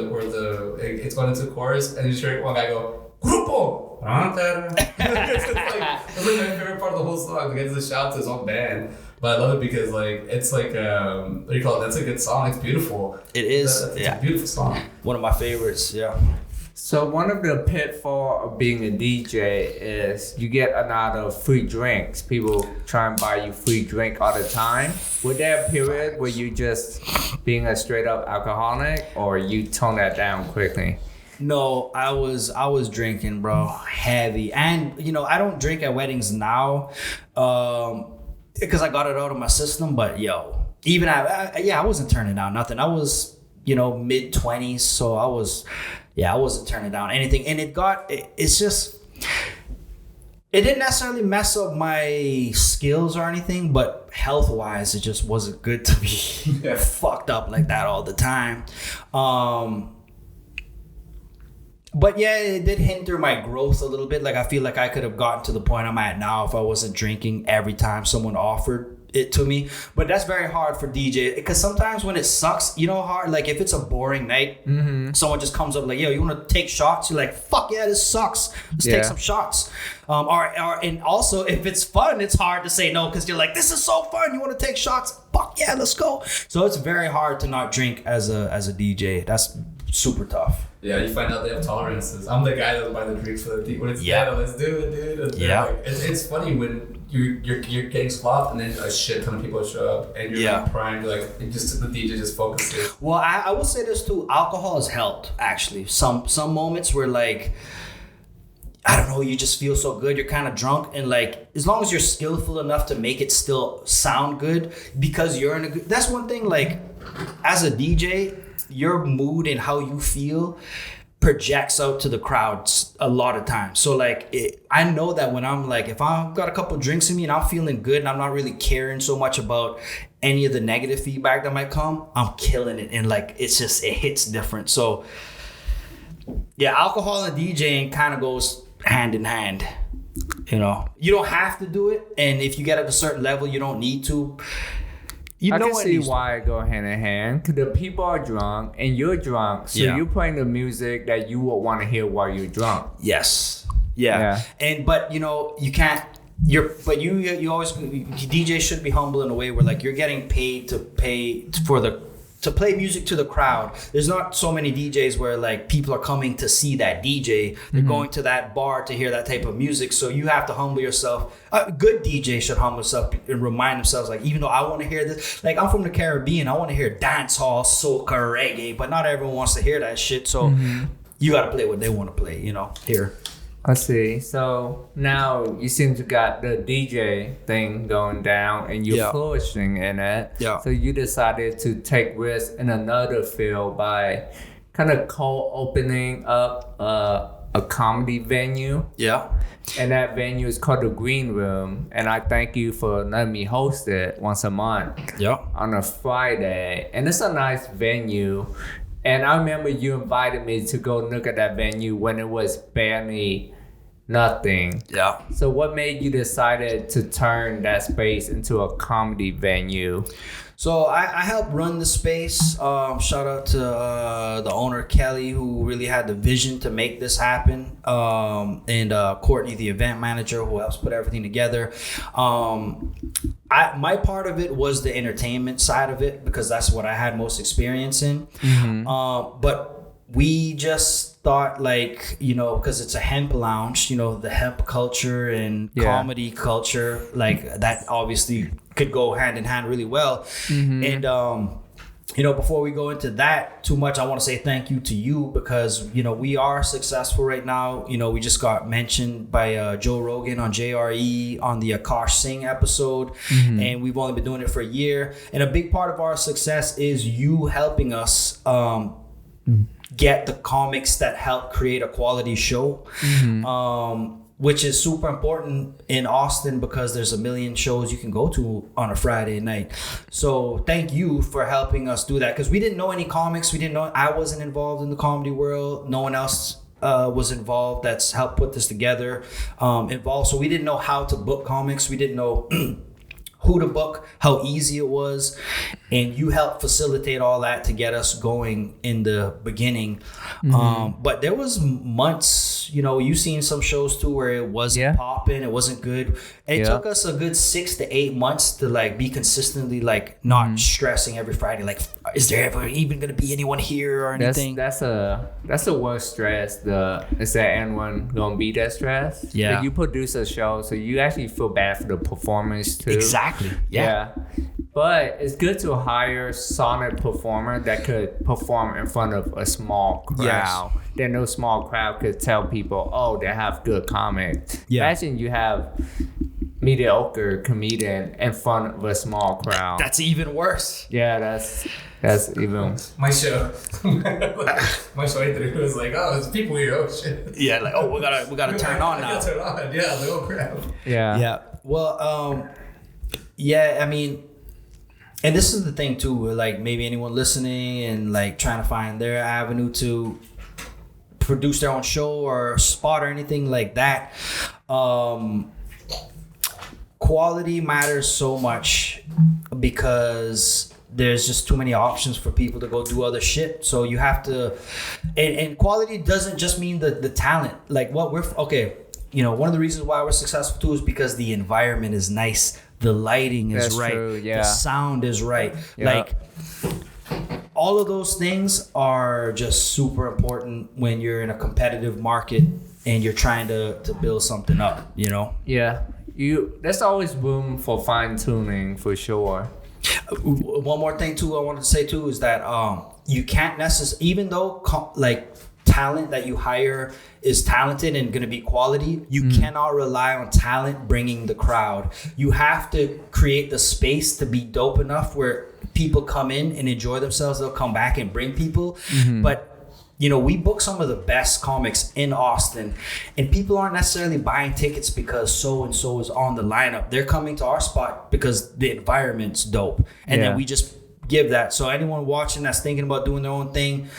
it's going into chorus, and you just hear one guy go, Grupo! It's like my favorite part of the whole song. The guy does a shout to his own band. But I love it because, like, it's like, what do you call it? That's a good song. It's beautiful. It is. It's a beautiful song. One of my favorites, yeah. So one of the pitfalls of being a DJ is you get a lot of free drinks. People try and buy you free drink all the time. Was there a period where you just being a straight up alcoholic, or you tone that down quickly? No, I was drinking, bro, heavy. And, you know, I don't drink at weddings now. Because I got it out of my system, but even I wasn't turning down nothing. I was, you know, mid-20s, so I wasn't turning down anything. And it didn't necessarily mess up my skills or anything, but health-wise, it just wasn't good to be fucked up like that all the time. But yeah, it did hinder my growth a little bit. Like, I feel like I could have gotten to the point I'm at now if I wasn't drinking every time someone offered it to me. But that's very hard for DJ, because sometimes when it sucks, you know, hard. Like, if it's a boring night, someone just comes up like, yo, you want to take shots? You're like, fuck yeah, this sucks. Let's take some shots. And also, if it's fun, it's hard to say no, because you're like, this is so fun. You want to take shots? Fuck yeah, let's go. So it's very hard to not drink as a DJ. That's super tough. Yeah, you find out they have tolerances. I'm the guy that'll buy the drinks for the people. When it's let's do it, dude. And like, it's funny when you're getting slopped and then a shit ton of people show up and you're like primed, you're like, the DJ just focuses. Well, I will say this too. Alcohol has helped, actually. Some moments where, like, I don't know, you just feel so good. You're kind of drunk, and like, as long as you're skillful enough to make it still sound good, because you're in a good. That's one thing. Like, as a DJ, your mood and how you feel projects out to the crowds a lot of times. So like, I know that when I'm like, if I've got a couple drinks in me and I'm feeling good and I'm not really caring so much about any of the negative feedback that might come, I'm killing it. And like, it hits different. So yeah, alcohol and DJing kind of goes hand in hand. You know, you don't have to do it, and if you get at a certain level, you don't need to. I can see why it go hand in hand. Cause the people are drunk and you're drunk, so you're playing the music that you would want to hear while you're drunk. Yes. Yeah. But you know, you can't. You always DJ should be humble in a way where like you're getting paid to play music to the crowd. There's not so many DJs where like people are coming to see that DJ. They're going to that bar to hear that type of music. So you have to humble yourself. A good DJ should humble himself and remind themselves like, even though I want to hear this, like I'm from the Caribbean, I want to hear dance hall, soca, reggae, but not everyone wants to hear that shit. So you got to play what they want to play, you know, here. I see. So now you seem to got the DJ thing going down and you're flourishing in it. Yeah. So you decided to take risks in another field by kind of co-opening up a comedy venue. Yeah. And that venue is called the Green Room. And I thank you for letting me host it once a month. Yeah. On a Friday. And it's a nice venue. And I remember you invited me to go look at that venue when it was barely nothing. Yeah. So what made you decided to turn that space into a comedy venue? So I helped run the space. Shout out to the owner, Kelly, who really had the vision to make this happen. And Courtney, the event manager, who helps put everything together. My part of it was the entertainment side of it because that's what I had most experience in. But we just thought like, you know, because it's a hemp lounge, you know, the hemp culture and comedy culture, like that obviously could go hand in hand really well. And, you know, before we go into that too much, I want to say thank you to you because, you know, we are successful right now. You know, we just got mentioned by Joe Rogan on JRE on the Akash Singh episode. And we've only been doing it for a year. And a big part of our success is you helping us get the comics that help create a quality show. Which is super important in Austin because there's a million shows you can go to on a Friday night. So thank you for helping us do that because we didn't know any comics. We didn't know. I wasn't involved in the comedy world. No one else was involved that's helped put this together. So we didn't know how to book comics. We didn't know who to book, how easy it was. And you helped facilitate all that to get us going in the beginning. But there was months, you know, you've seen some shows too where it wasn't popping, it wasn't good. It took us a good 6 to 8 months to like be consistently like not stressing every Friday. Like, is there ever even going to be anyone here or anything? That's the worst stress. Is that anyone going to be that stressed? Yeah. Like you produce a show, so you actually feel bad for the performance too. Exactly. Yeah. But it's good to hire a solid performer that could perform in front of a small crowd. Then no small crowd could tell people, oh, they have good comics. Imagine you have mediocre comedian in front of a small crowd. That's even worse. Yeah, that's even. My show, my show it was like, oh, there's people here. Oh shit. Yeah, like we gotta turn on now. Turn on. Yeah, the whole crowd. Yeah. Well, I mean. And this is the thing too, like maybe anyone listening and like trying to find their avenue to produce their own show or spot or anything like that. Quality matters so much because there's just too many options for people to go do other shit. So you have to, and quality doesn't just mean the talent. Like what you know, one of the reasons why we're successful too is because the environment is nice. The lighting is right. True, the sound is right. Like all of those things are just super important when you're in a competitive market and you're trying to build something up, you know? Yeah. There's always room for fine tuning for sure. One more thing too I wanted to say too is that you can't necessarily, even though talent that you hire is talented and going to be quality, you cannot rely on talent bringing the crowd. You have to create the space to be dope enough where people come in and enjoy themselves. They'll come back and bring people. But you know, we book some of the best comics in Austin and people aren't necessarily buying tickets because so and so is on the lineup. They're coming to our spot because the environment's dope, and then we just give that. So anyone watching that's thinking about doing their own thing,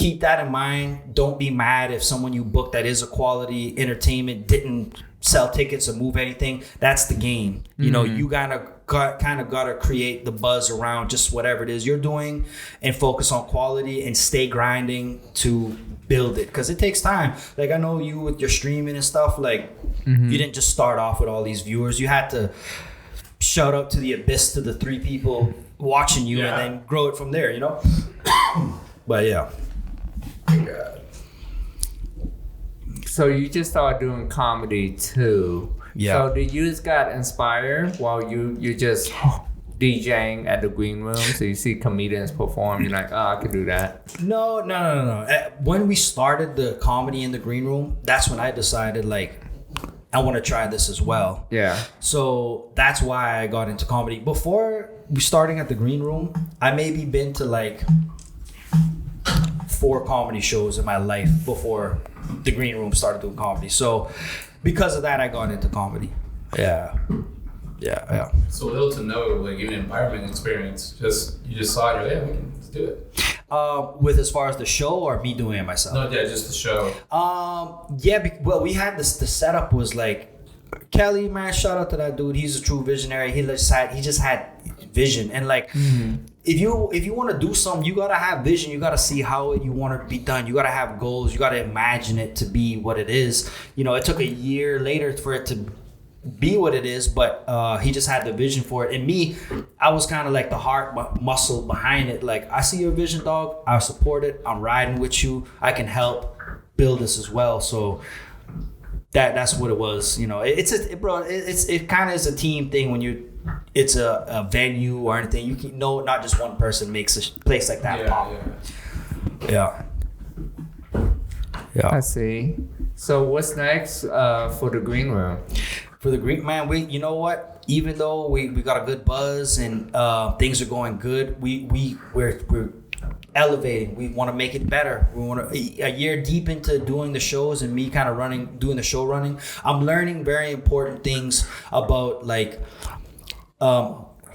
keep that in mind. Don't be mad if someone you book that is a quality entertainment didn't sell tickets or move anything. That's the game. You know, you kind of gotta create the buzz around just whatever it is you're doing and focus on quality and stay grinding to build it, because it takes time. Like I know you with your streaming and stuff, like you didn't just start off with all these viewers. You had to shout out to the abyss, to the 3 people watching you, and then grow it from there, you know. But yeah. So you just started doing comedy too. Yeah. So did you just got inspired while you just DJing at the green room? So you see comedians perform, you're like, oh, I could do that. No. When we started the comedy in the green room, that's when I decided, like, I want to try this as well. Yeah. So that's why I got into comedy. Before starting at the green room, I maybe been to like 4 comedy shows in my life before the green room started doing comedy. So because of that, I got into comedy. Yeah. So little to no, like even environment experience. You just saw it. Yeah, let's do it. With as far as the show or me doing it myself? No, yeah, just the show. Well, we had this. The setup was like, Kelly, man, shout out to that dude. He's a true visionary. He just had vision, and like, if you want to do something, you gotta have vision. You gotta see how you want it to be done. You gotta have goals. You gotta imagine it to be what it is. You know, it took a year later for it to be what it is, but he just had the vision for it. And me, I was kind of like the heart muscle behind it. Like, I see your vision, dog. I support it. I'm riding with you. I can help build this as well. So that's what it was. You know, it kind of is a team thing when it's a venue or anything. You can know not just one person makes a place like that pop. Yeah. I see. So what's next for the green room? For the green, man, you know what? Even though we got a good buzz and things are going good, we're elevating. We want to make it better. We want to, a year deep into doing the shows and me kind of doing the show running, I'm learning very important things about like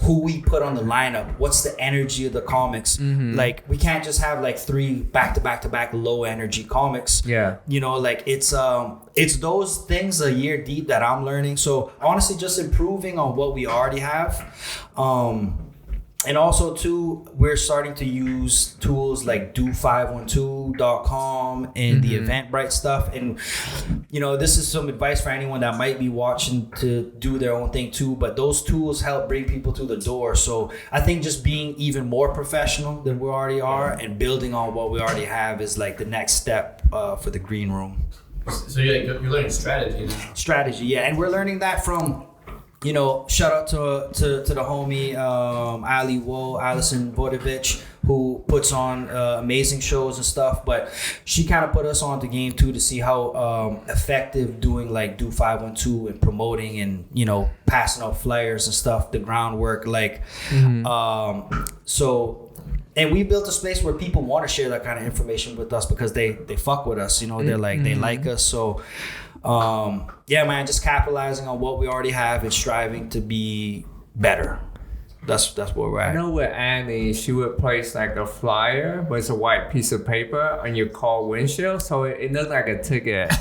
who we put on the lineup. What's the energy of the comics? Like, we can't just have like 3 back-to-back low energy comics. Yeah. You know, like it's those things a year deep that I'm learning. So honestly, just improving on what we already have. And also too, we're starting to use tools like do512.com and the Eventbrite stuff. And, you know, this is some advice for anyone that might be watching to do their own thing too. But those tools help bring people to the door. So I think just being even more professional than we already are and building on what we already have is like the next step for the green room. So you're learning strategy now. Strategy, yeah. And we're learning that from... You know, shout out to the homie Allison Vodovich, who puts on amazing shows and stuff. But she kind of put us on the game too to see how effective doing like Do 512 and promoting and, you know, passing out flyers and stuff, the groundwork. Like, so, and we built a space where people want to share that kind of information with us because they fuck with us. You know, they're like they like us. So. Yeah, man, just capitalizing on what we already have and striving to be better. That's where we're at. I know with Annie, she would place like a flyer, but it's a white piece of paper on your car windshield, so it looked like a ticket.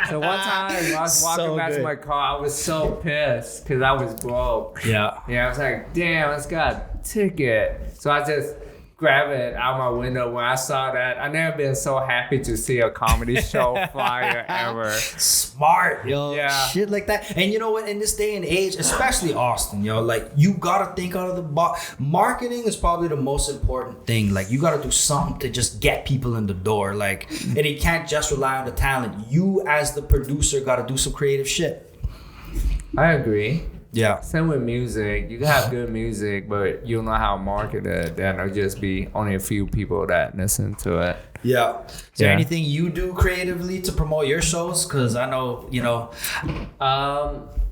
So one time when I was walking back to my car, I was so pissed because I was broke. Yeah, I was like, damn, it's got a ticket. So I just grab it out my window. When I saw that, I never been so happy to see a comedy show flyer ever. Smart, yo. Yeah. Shit like that. And you know what? In this day and age, especially Austin, yo, like, you gotta think out of the box. Marketing is probably the most important thing. Like, you gotta do something to just get people in the door. Like, and you can't just rely on the talent. You, as the producer, gotta do some creative shit. I agree. Yeah. Same with music. You can have good music, but you don't know how to market it. Then there'll just be only a few people that listen to it. Yeah. Is there anything you do creatively to promote your shows? Because I know, you know.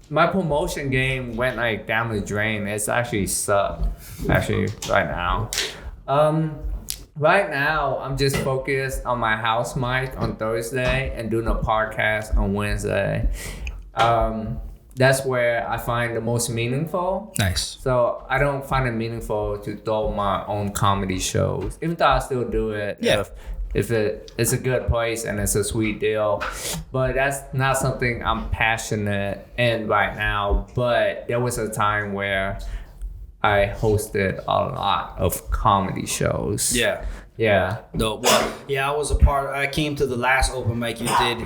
My promotion game went like down the drain. It's actually sucked, right now. Right now, I'm just focused on my house mic on Thursday and doing a podcast on Wednesday. That's where I find the most meaningful. Nice. So I don't find it meaningful to throw my own comedy shows, even though I still do it. Yeah. If it's a good place and it's a sweet deal. But that's not something I'm passionate in right now. But there was a time where I hosted a lot of comedy shows. Yeah. Yeah. No, well, yeah, I was a part. I came to the last open mic you did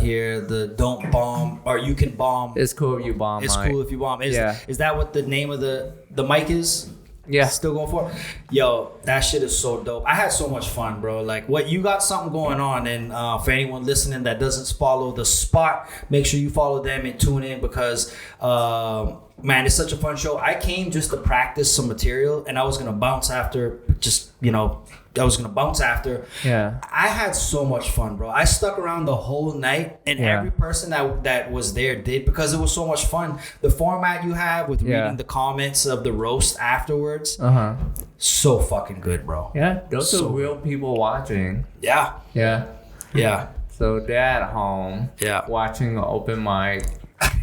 here. The Don't Bomb, or You Can Bomb. It's cool if you bomb. It's Mike. cool if you bomb. Yeah. Is that what the name of the mic is? Yeah. Still going for it? Yo, that shit is so dope. I had so much fun, bro. Like, what you got something going on, and for anyone listening that doesn't follow the spot, make sure you follow them and tune in because man, it's such a fun show. I came just to practice some material, and I was gonna bounce after. I was gonna bounce after. Yeah. I had so much fun, bro. I stuck around the whole night, and every person that was there did because it was so much fun. The format you have with reading the comments of the roast afterwards, so fucking good, bro. Yeah, those are real people watching. Yeah. Yeah. Yeah. So they're at home watching an open mic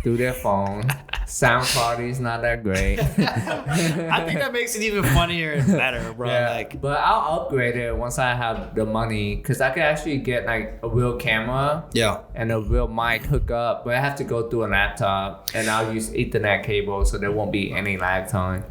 through their phone. Sound quality is not that great. I think that makes it even funnier and better, bro. Yeah, Like, but I'll upgrade it once I have the money, because I can actually get like a real camera and a real mic hook up, but I have to go through a laptop, and I'll use Ethernet cable so there won't be any lag time.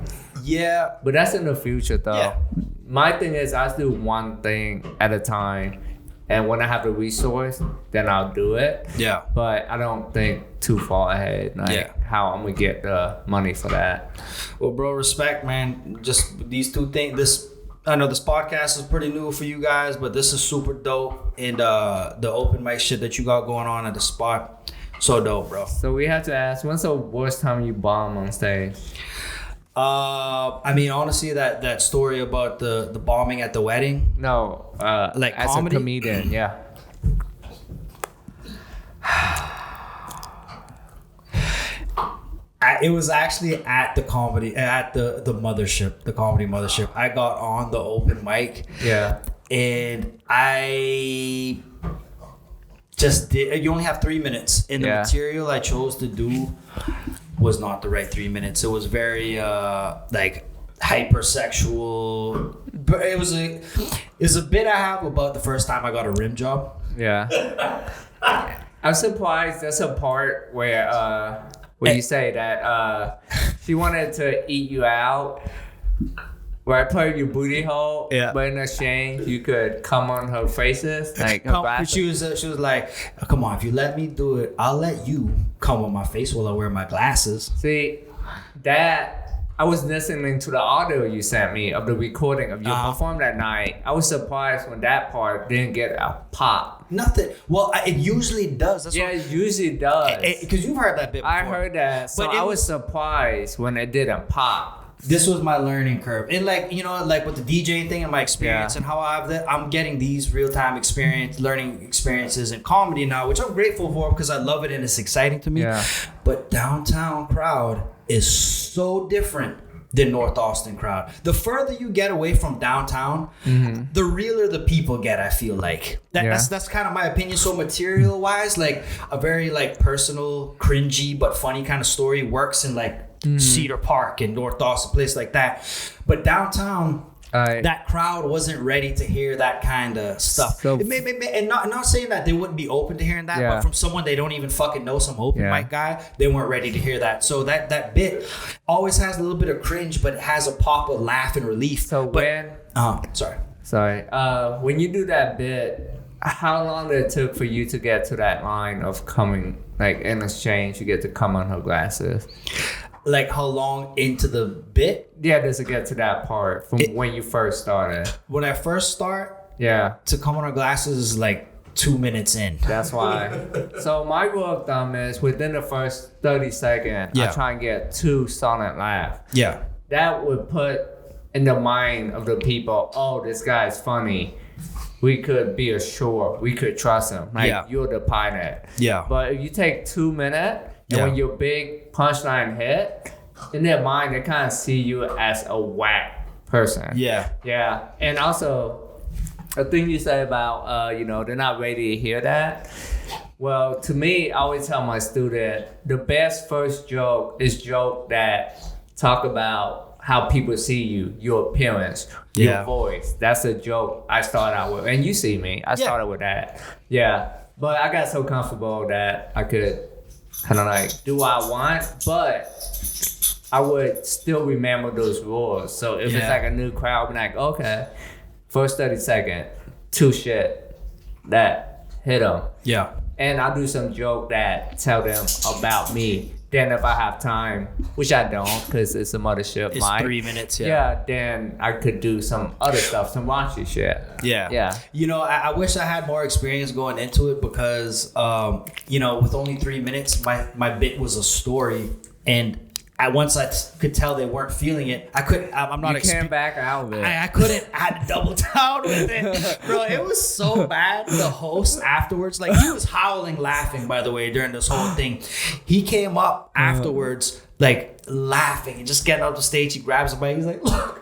Yeah. But that's in the future though. Yeah. My thing is I do one thing at a time. And when I have the resource, then I'll do it. Yeah. But I don't think too far ahead, like how I'm gonna get the money for that. Well, bro, respect, man. Just these two things. I know this podcast is pretty new for you guys, but this is super dope. And the open mic shit that you got going on at the spot, so dope, bro. So we have to ask, when's the worst time you bomb on stage? I mean, honestly, that story about the bombing at the wedding. No, like as comedy? a comedian, yeah. It was actually at the comedy the mothership, the comedy mothership. I got on the open mic. Yeah. And I just did. You only have 3 minutes, and the material I chose to do was not the right 3 minutes. It was very like hypersexual. But it was a bit I have about the first time I got a rim job. Yeah. I'm surprised there's a part where you say that she wanted to eat you out. Where I played your booty hole, but in exchange you could come on her faces, like her she was like, oh, "Come on, if you let me do it, I'll let you come on my face while I wear my glasses." See, that I was listening to the audio you sent me of the recording of your perform that night. I was surprised when that part didn't get a pop. Nothing. Well, it usually does. That's it usually does. Because you've heard that bit before. I heard that, so I was surprised when it didn't pop. This was my learning curve. And like, you know, like with the DJing thing and my experience and how I'm getting these real-time learning experiences in comedy now, which I'm grateful for because I love it and it's exciting to me. Yeah. But downtown crowd is so different than North Austin crowd. The further you get away from downtown, the realer the people get, I feel like. That's kind of my opinion. So material-wise, like a very like personal, cringy, but funny kind of story works in like Cedar Park and North Austin, place like that. But downtown, that crowd wasn't ready to hear that kind of stuff. So, and not saying that they wouldn't be open to hearing that, but from someone they don't even fucking know, some open mic guy, they weren't ready to hear that. So that bit always has a little bit of cringe, but it has a pop of laugh and relief. So when when you do that bit, how long did it took for you to get to that line of coming, like in exchange you get to come on her glasses? Like how long into the bit? Yeah, does it get to that part from when you first started? When I first start, to come on our glasses is like 2 minutes in. That's why. So my rule of thumb is within the first 30 seconds, I try and get 2 solid laughs. Yeah. That would put in the mind of the people, oh, this guy's funny. We could be assured. We could trust him. Like you're the pilot. Yeah. But if you take 2 minutes, and when your big punchline hit, in their mind, they kind of see you as a whack person. Yeah. Yeah. And also, the thing you say about, they're not ready to hear that. Well, to me, I always tell my student, the best first joke is joke that talk about how people see you, your appearance, your voice. That's a joke I started out with. And you see me. I started with that. Yeah. But I got so comfortable that I could kind of like do what I want, but I would still remember those rules. So if it's like a new crowd, I'll be like, okay, first 30 seconds, 2 shit, that, hit them. Yeah. And I'll do some joke that tell them about me. Then if I have time, which I don't, because it's a mothership. It's 3 minutes, then I could do some other stuff, some raunchy shit. Yeah. You know, I wish I had more experience going into it because, you know, with only 3 minutes, my bit was a story. And once I could tell they weren't feeling it, I couldn't. I'm not. You came back out of it. I couldn't. I had to double down with it, bro. It was so bad. The host afterwards, like he was howling, laughing. By the way, during this whole thing, he came up afterwards, like laughing and just getting up the stage. He grabs the mic. He's like, "Look,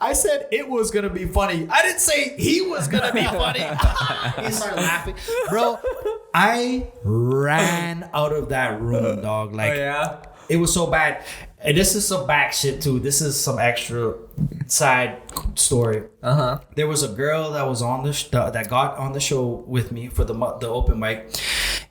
I said it was gonna be funny. I didn't say he was gonna be funny." He started laughing, bro. I ran out of that room, dog. Like, it was so bad. And this is some back shit too. This is some extra side story. There was a girl that was on that got on the show with me for the open mic,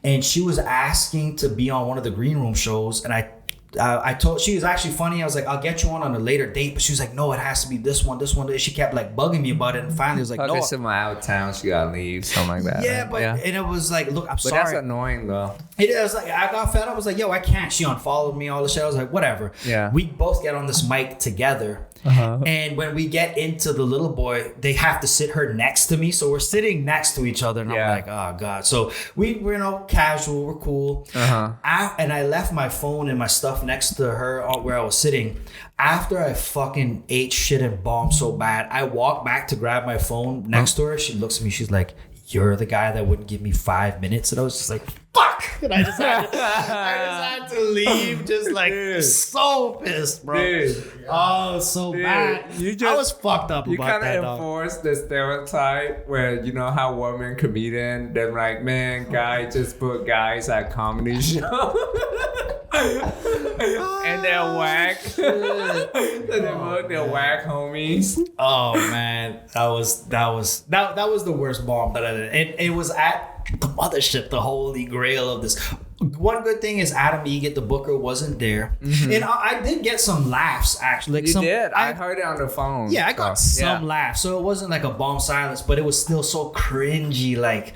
and she was asking to be on one of the green room shows. And I told, she was actually funny. I was like, I'll get you on a later date, but she was like, no, it has to be this one. She kept like bugging me about it, and finally I was like, no. Someone out of town, she gotta leave, something like that. Yeah, but and it was like, look, I'm sorry. But that's annoying though. It was like, I got fed up. I was like, yo, I can't. She unfollowed me, all the shit. I was like, whatever. Yeah. We both get on this mic together. And when we get into the little boy, they have to sit her next to me. So we're sitting next to each other. And I'm like, oh, God. So we're, you know, casual. We're cool. And I left my phone and my stuff next to her where I was sitting. After I fucking ate shit and bombed so bad, I walked back to grab my phone next to her. She looks at me. She's like, you're the guy that wouldn't give me 5 minutes. And I was just like, fuck. And I just had to leave, just like so pissed, bro. Dude. Oh, so bad. I was fucked up about that. You kind of enforce the stereotype where, you know how women comedian, they're like, man, guy just put guys at comedy show. And they're whack. So they're whack homies. Oh man, that was the worst bomb that I did. It was at the mothership, the holy grail of this. One good thing is Adam Egget, the booker, wasn't there, and I did get some laughs actually. Like you did. I heard it on the phone. Yeah, I got some laughs, so it wasn't like a bomb silence, but it was still so cringy. Like,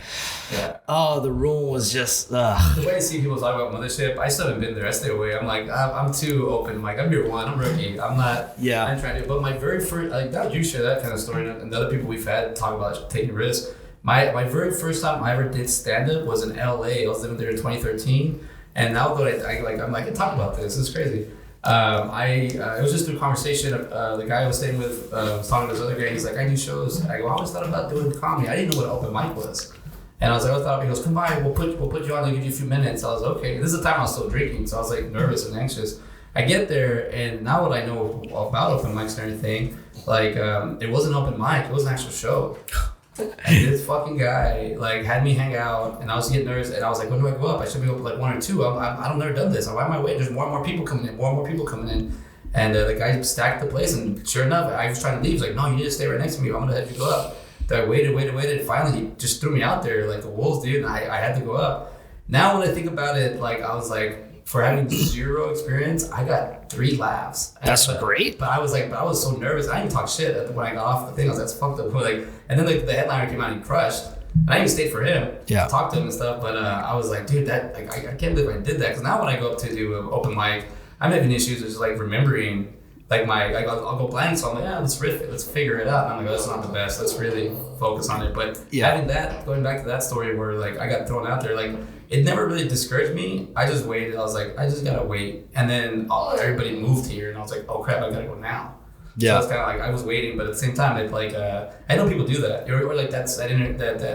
oh, the room was just. The way I see people talk about mothership, I still haven't been there. I stay away. I'm like, I'm too open. Like, I'm year one. I'm rookie. I'm not. Yeah. I'm trying to. But my very first, like, that you share that kind of story, and the other people we've had talk about taking risks. My very first time I ever did stand up was in LA. I was living there in 2013, and now that I can talk about this. It's crazy. It was just through conversation. The guy I was staying with was talking to this other guy. He's like, I do shows. I always thought about doing comedy. I didn't know what open mic was. And I was like, I thought, he goes, come by, we'll put you on, I'll give you a few minutes. I was like, okay. This is the time I was still drinking, so I was like nervous and anxious. I get there, and now what I know about open mics and everything, like it wasn't open mic, it was an actual show. And this fucking guy like had me hang out, and I was getting nervous, and I was like, when do I go up? I should be up like 1 or 2. I've never done this. Why am I waiting? There's more and more people coming in. And the guy stacked the place, and sure enough, I was trying to leave. He's like, no, you need to stay right next to me. I'm gonna let you go up. So I waited. Finally, he just threw me out there like the wolves, dude. And I had to go up. Now when I think about it, like I was like, for having 0 experience, I got 3 laughs. That's great. But I was so nervous. I didn't talk shit when I got off the thing. I was like, that's fucked up. Like, and then like the headliner came out and he crushed. And I even stayed for him. Yeah. Talk to him and stuff. But I was like, dude, that like I can't believe I did that. Because now when I go up to do an open mic, I'm having issues with like remembering. Like I'll go blank, so I'm like, let's riff it, let's figure it out. And I'm like, that's not the best. Let's really focus on it. But having that, going back to that story where like I got thrown out there, like it never really discouraged me. I just waited. I was like, I just gotta wait. And then everybody moved here, and I was like, oh crap, I gotta go now. Yeah. So it's kind of like I was waiting, but at the same time, it's like I know people do that. Or like that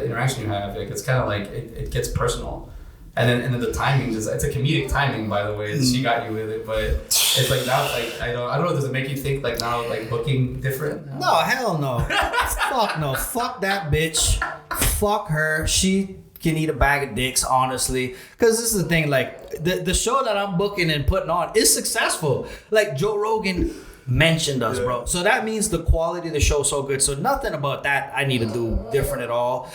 interaction you have. Like it's kind of like it gets personal. And then the timing it's a comedic timing, by the way. She got you with it, but it's like now, like I don't know. Does it make you think like now, like booking different? No, hell no. Fuck no. Fuck that bitch. Fuck her. She can eat a bag of dicks, honestly. Because this is the thing. Like the show that I'm booking and putting on is successful. Like Joe Rogan mentioned us, bro. So that means the quality of the show is so good. So nothing about that I need to do different at all.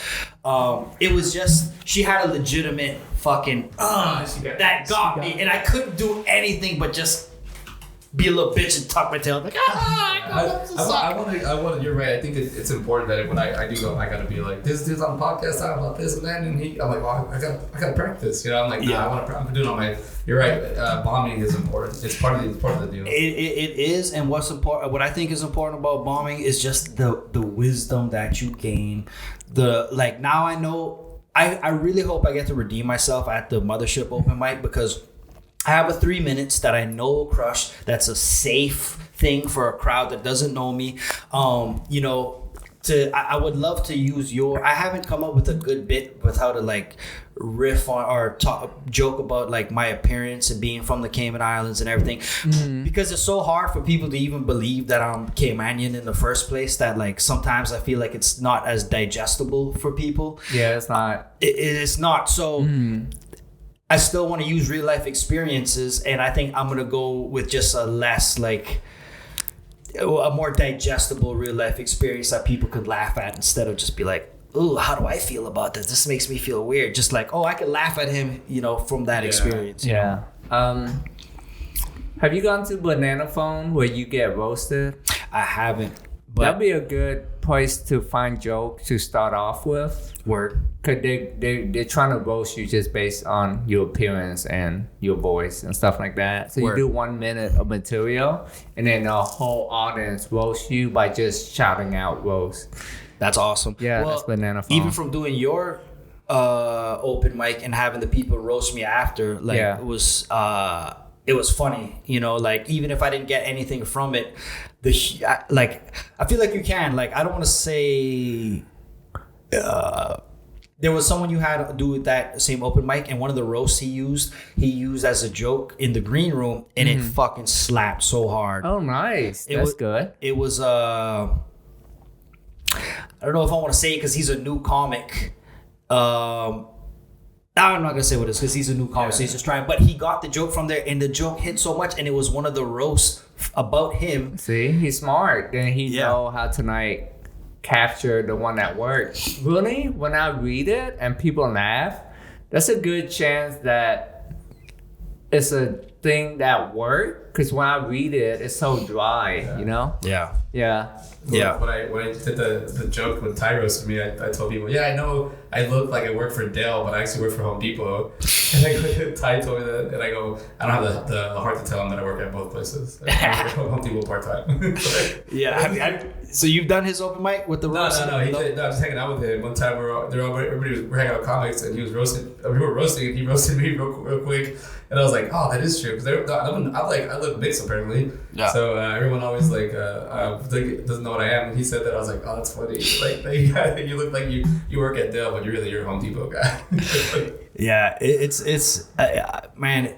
It was just she had a legitimate fucking that got me, and I couldn't do anything but just be a little bitch and tuck my tail like I want. You're right. I think it's important that when I do go, I gotta be like, this dude's on the podcast talking about this and that, and I'm like, well, I gotta practice. You know, I'm like, I want to. I'm doing all my. You're right. Bombing is important. It's part of the deal. It is, and what's important. What I think is important about bombing is just the wisdom that you gain. Now I know. I really hope I get to redeem myself at the Mothership open mic because I have a 3 minutes that I know will crush. That's a safe thing for a crowd that doesn't know me. I would love to use I haven't come up with a good bit with how to like riff on or joke about like my appearance and being from the Cayman Islands and everything, because it's so hard for people to even believe that I'm Caymanian in the first place that like sometimes I feel like it's not as digestible for people. Yeah, it's not. It's not. So I still want to use real life experiences, and I think I'm gonna go with just a less like a more digestible real life experience that people could laugh at instead of just be like, "Ooh, how do I feel about this? This makes me feel weird." Just like, "Oh, I could laugh at him," from that experience. Yeah. Have you gone to Banana Phone where you get roasted? I haven't. But that'd be a good place to find jokes to start off with. Word. Cause they're trying to roast you just based on your appearance and your voice and stuff like that. So you do 1 minute of material, and then the whole audience roasts you by just shouting out roast. That's awesome. Yeah, that's Banana Phone. Even from doing your open mic and having the people roast me after, it was funny. Like even if I didn't get anything from it, I feel like you can. Like I don't want to say. There was someone you had do that same open mic, and one of the roasts he used as a joke in the green room, and it fucking slapped so hard. Oh, nice. That's good. It was I don't know if I want to say it because he's a new comic. I'm not gonna say what it is because he's a new comic, so he's just trying. But he got the joke from there, and the joke hit so much, and it was one of the roasts about him. See, he's smart. Then he know how to capture the one that works. Really, when I read it and people laugh, that's a good chance that it's a thing that works. Because when I read it, it's so dry, Yeah. When I did the joke when Ty roasted me, I told people, I know I look like I work for Dell, but I actually work for Home Depot. And Ty told me that, and I go, I don't have the heart to tell him that I work at both places. I work at Home Depot part-time. So you've done his open mic with the roast? No. I was just hanging out with him. One time we're hanging out with comics, and he was roasting. We were roasting, and he roasted me real quick. And I was like, oh, that is true. Because I look mixed apparently. Yeah. So everyone always doesn't know what I am. And he said that. I was like, oh, that's funny. Like you look like you work at Dell, but you're a Home Depot guy. Yeah, it's man.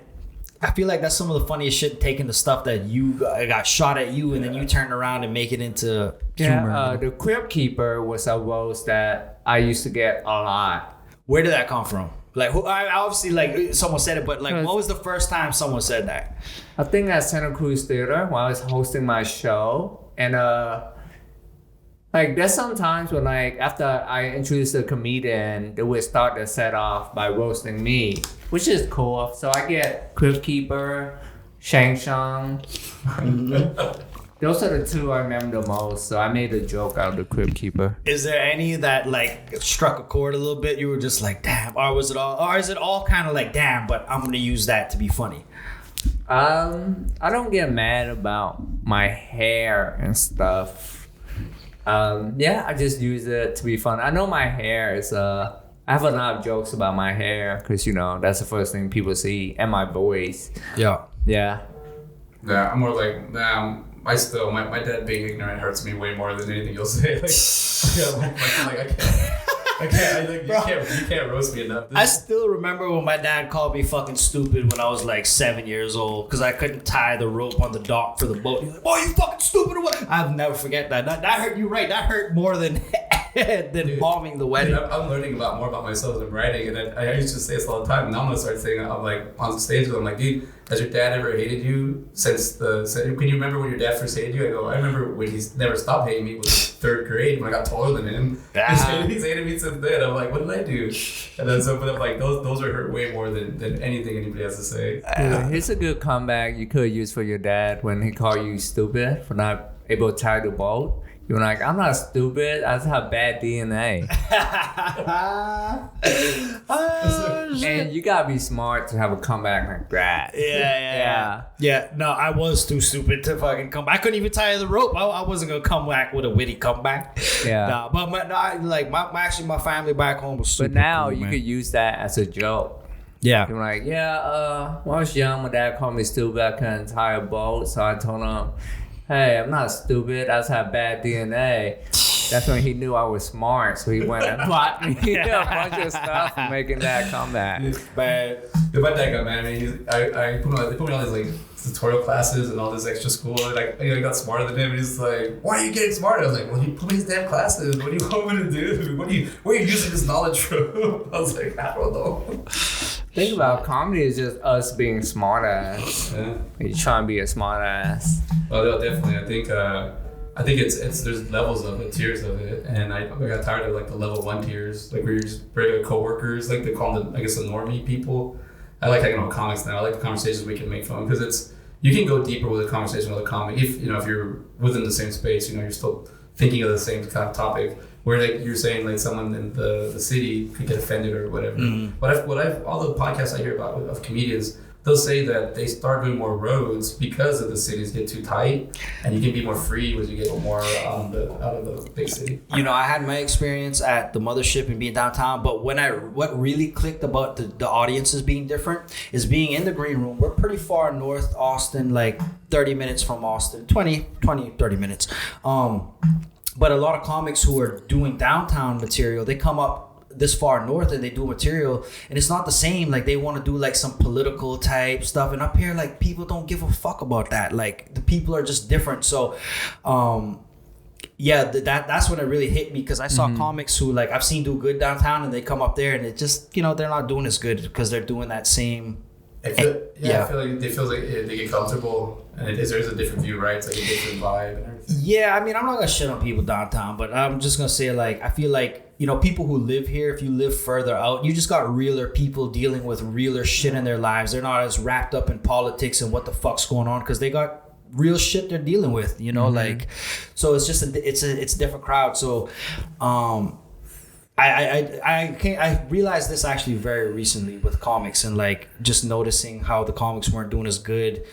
I feel like that's some of the funniest shit. Taking the stuff that you got shot at you, and then you turn around and make it into humor. The Crypt Keeper was a roast that I used to get a lot. Where did that come from? Like, I obviously, someone said it, but what was the first time someone said that? I think at Santa Cruz Theater when I was hosting my show, and there's sometimes when after I introduce a comedian, they would start the set off by roasting me, which is cool. So I get Crypt Keeper, Shang Shang. Those are the two I remember the most. So I made a joke out of the Crypt Keeper. Is there any that struck a chord a little bit? You were just like, damn, or is it all kind of like, damn, but I'm gonna use that to be funny? I don't get mad about my hair and stuff. I just use it to be fun. I know my hair is I have a lot of jokes about my hair because that's the first thing people see, and my voice. Yeah. I'm more like, my dad being ignorant hurts me way more than anything you'll say. I can't. You can't roast me enough. I still remember when my dad called me fucking stupid when I was 7 years old because I couldn't tie the rope on the dock for the boat. He's like, "Boy, you fucking stupid or what?" I'll never forget that. That hurt you, right? That hurt more than than bombing the wedding. I'm learning more about myself as I'm writing, and I used to say this all the time. And now I'm gonna start saying it. I'm like on stage, I'm like, dude, has your dad ever hated you since can you remember when your dad first hated you? I go, I remember when he's never stopped hating me was third grade when I got taller than him. He's hated me since then. I'm like, what did I do? And then but I'm like, those are hurt way more than anything anybody has to say. Here's a good comeback you could use for your dad when he called you stupid for not able to tie the boat. You're like, I'm not stupid. I just have bad DNA. And you gotta be smart to have a comeback like that. Yeah. No, I was too stupid to fucking come back. I couldn't even tie the rope. I wasn't gonna come back with a witty comeback. Yeah. No, but my family back home was super But now cool, you man. could use that as a joke. Yeah. You're like, when I was young, my dad called me stupid. I couldn't tie a boat, so I told him, hey, I'm not stupid. I just have bad DNA. That's when he knew I was smart, so he went and bought me a bunch of stuff for making that comeback. But my dad got mad at me. I put me on these like tutorial classes and all this extra school, and I got smarter than him. And he's like, "Why are you getting smarter?" I was like, "Well, you put me in these damn classes. What do you want me to do? Where are you using this knowledge from?" I was like, "I don't know." Think about comedy is just us being smart ass. Yeah. You trying to be a smart ass. Well, definitely. I think it's there's levels of it, tiers of it, and I got tired of like the level 1 tiers, like where you're just regular coworkers, like they call them, I guess, the normie people. I like hanging out with comics now. I like the conversations we can make from them because you can go deeper with a conversation with a comic if you're within the same space. You're still thinking of the same kind of topic. Where like you're saying like someone in the city could get offended or whatever. Mm. But all the podcasts I hear about of comedians, they'll say that they start doing more roads because of the cities get too tight, and you can be more free as you get more out of the big city. I had my experience at the mothership and being downtown, but what really clicked about the audiences being different is being in the green room. We're pretty far north Austin, like 30 minutes from Austin, 30 minutes. But a lot of comics who are doing downtown material, they come up this far north and they do material, and it's not the same. Like they want to do like some political type stuff, and up here like people don't give a fuck about that. Like the people are just different. So that's when it really hit me, because I saw comics who like I've seen do good downtown, and they come up there and it just they're not doing as good because they're doing that same. I feel like they feel like they get comfortable, and there's a different view, right? It's like a different vibe and everything. Yeah, I mean, I'm not gonna shit on people downtown, but I'm just gonna say like I feel like people who live here, if you live further out, you just got realer people dealing with realer shit in their lives. They're not as wrapped up in politics and what the fuck's going on, because they got real shit they're dealing with, like. So it's just it's a different crowd. So, I realized this actually very recently with comics, and like just noticing how the comics weren't doing as good,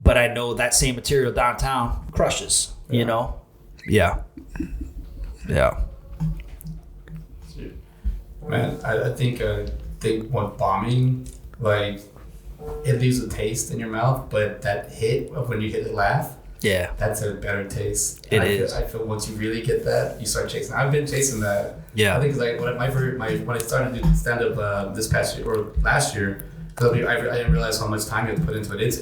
but I know that same material downtown crushes, Yeah. Man, I think when bombing, like it leaves a taste in your mouth, but that hit of when you hit the laugh, that's a better taste. I feel once you really get that, you start chasing. I've been chasing that. Yeah. I think it's like when I started to do stand up this past year or last year, because I didn't realize how much time you have to put into it. It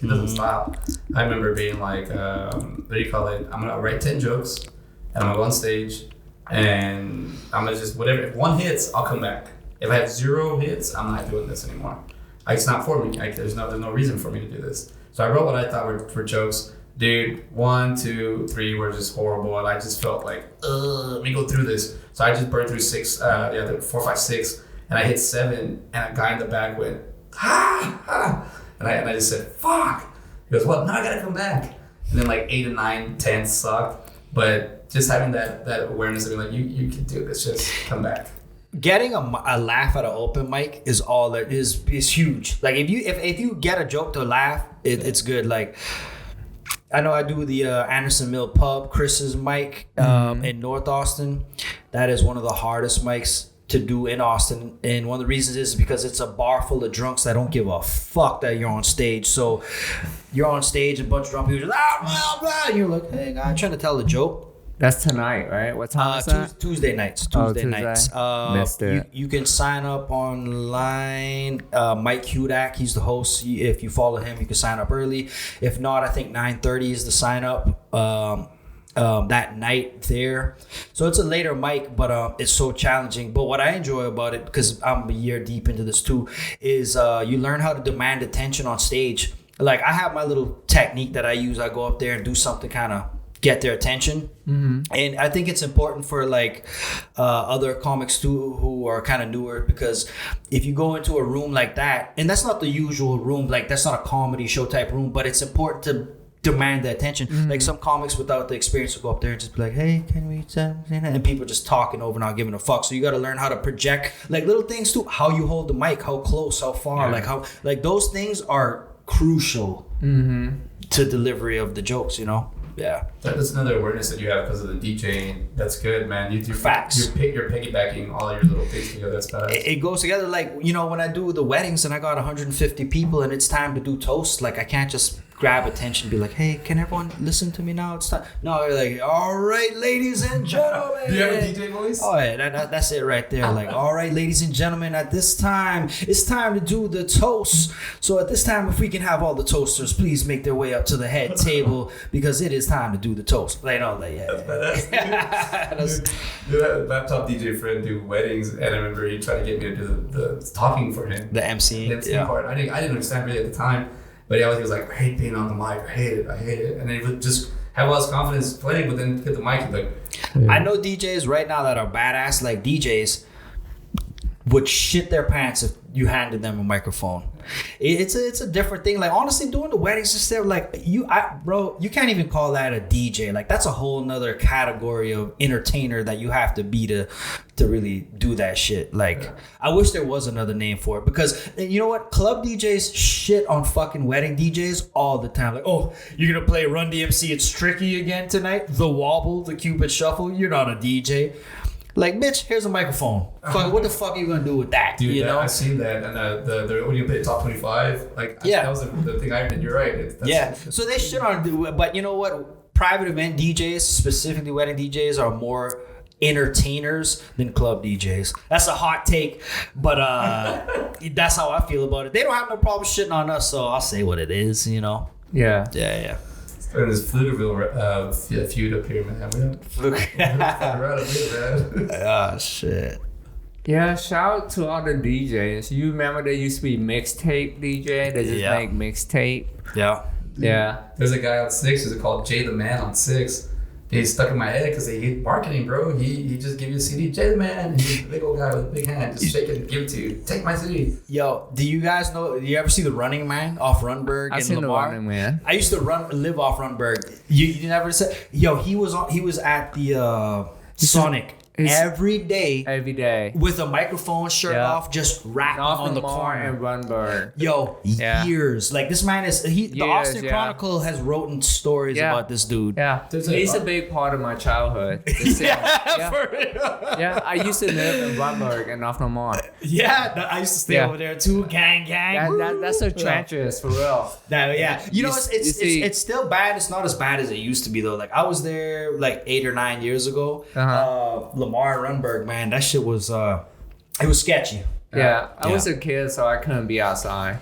doesn't stop. I remember being like, what do you call it? I'm gonna write 10 jokes, and I'm gonna go on stage, and I'm gonna just whatever. If one hits, I'll come back. If I have 0 hits, I'm not doing this anymore. It's not for me. There's no reason for me to do this. So I wrote what I thought were jokes. Dude, 1, 2, 3 were just horrible, and I just felt like, let me go through this. So I just burned through 4, 5, 6, and I hit 7, and a guy in the back went, ha, ha, and I just said, fuck. He goes, well, now I gotta come back. And then like 8 and 9, 10 sucked, but just having that awareness of being like, you can do this, just come back. Getting a laugh at an open mic is all that is huge. Like if you get a joke to laugh, it's good. Like I know I do the Anderson Mill Pub, Chris's mic in North Austin. That is one of the hardest mics to do in Austin, and one of the reasons is because it's a bar full of drunks that don't give a fuck that you're on stage. So you're on stage, a bunch of drunk people just blah, blah, and you're like, hey guy, I'm trying to tell a joke. That's tonight, right? What time is that? Tuesday nights. Tuesday. Nights. Missed it. You can sign up online. Mike Hudak, he's the host. If you follow him, you can sign up early. If not, I think 9:30 is the sign up. that night there. So it's a later mic, but it's so challenging. But what I enjoy about it, because I'm a year deep into this too, is you learn how to demand attention on stage. Like I have my little technique that I use. I go up there and do something kind of get their attention. And I think it's important for like other comics too who are kind of newer, because if you go into a room like that, and that's not the usual room, like that's not a comedy show type room, but it's important to demand the attention. Like some comics without the experience will go up there and just be like, hey, can we say that? And people just talking over, not giving a fuck. So you got to learn how to project like little things too, how you hold the mic, how close, how far, like how, like those things are crucial to delivery of the jokes, you know. Yeah, that's another awareness that you have because of the DJing. That's good, man. You're facts. You're piggybacking all your little things together. That's fast. It goes together. Like, you know, when I do the weddings and I got 150 people and it's time to do toasts, like I can't just grab attention and be like, hey, can everyone listen to me now? It's time. No, you're like, all right, ladies and gentlemen. Do you have a DJ voice? Oh, yeah, that's it right there. Like, all right, ladies and gentlemen, at this time, it's time to do the toast. So at this time, if we can have all the toasters, please make their way up to the head table because it is time to do the toast. Like, no, like, yeah. That's badass. Dude, I had a laptop DJ friend do weddings, and I remember he tried to get me to do the talking for him. The MC. The MC part. I didn't understand really at the time. But he was like, I hate being on the mic. I hate it. And then he would just have all his confidence playing, but then hit the mic and like... Yeah. I know DJs right now that are badass, like DJs, would shit their pants if you handed them a microphone. It's a different thing. Like, honestly, doing the weddings and stuff, like, you can't even call that a DJ. Like, that's a whole nother category of entertainer that you have to be to really do that shit. Like, I wish there was another name for it, because you know what? Club DJs shit on fucking wedding DJs all the time. Like, oh, you're gonna play Run DMC It's Tricky again tonight? The Wobble, the Cupid Shuffle? You're not a DJ. Like, bitch, here's a microphone. Fuck, what the fuck are you gonna do with that? Dude, you know? I've seen that, and the when you play top 25, like that was the thing I did. You're right. So they shit on, but you know what? Private event DJs, specifically wedding DJs, are more entertainers than club DJs. That's a hot take, but that's how I feel about it. They don't have no problem shitting on us, so I'll say what it is. You know? Yeah. Starting this Pflugerville feud up here, man. Oh, shit. Yeah, shout out to all the DJs. You remember there used to be mixtape DJ? They just make mixtape. Yeah. There's a guy on 6 who's called Jay the Man on 6. He's stuck in my head because he marketing, bro. He just give you a CD, Jay the Man, and he's a big old guy with a big hand, just shake it and give it to you. Take my CD. Yo, do you guys know? Do you ever see the Running Man off Runberg? I've seen Lamar? the Running Man. I used to live off Runberg. You never said? Yo, he was at the Sonic. Every day with a microphone, shirt off, just rapping on the corner and Runberg. Yo, years. Like, this man is the Austin Chronicle has written stories about this dude. He's a big part of my childhood. For real. Yeah, I used to live in Runberg and off Lamar. Yeah, I used to stay over there too. Gang. That's so treacherous, for real. You know, it's still bad. It's not as bad as it used to be though. Like, I was there like 8 or 9 years ago. Lamar Runberg, man, that shit was it was sketchy. I was a kid, so I couldn't be outside.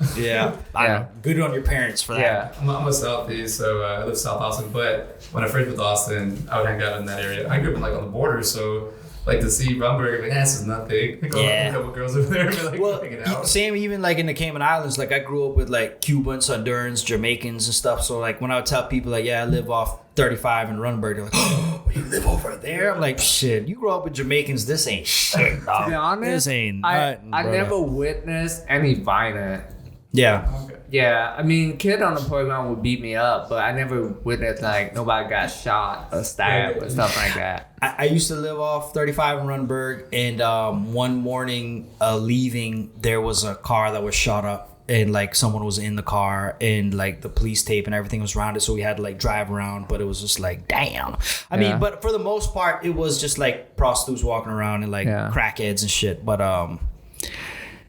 I know. Good on your parents for that. Yeah, I'm a Southeast, so I live South Austin. But when I first moved to Austin, I would hang out in that area. I grew up like on the border, so like to see Runberg, like, this is nothing. A couple girls over there, like hanging out. Same, even like in the Cayman Islands, like I grew up with like Cubans, Hondurans, Jamaicans, and stuff. So like when I would tell people like, I live off 35 in Runberg, they're like, oh, you live over there? I'm like, shit, you grew up with Jamaicans, this ain't shit, dog. To be honest, this ain't nothing, I never witnessed any violent. Yeah, I mean, kid on the playground would beat me up, but I never witnessed like nobody got shot or stabbed or stuff like that. I used to live off 35 in Runberg, and one morning leaving, there was a car that was shot up. And like someone was in the car, and like the police tape and everything was around it, so we had to like drive around. But it was just like, damn. I mean, but for the most part, it was just like prostitutes walking around and like crackheads and shit. But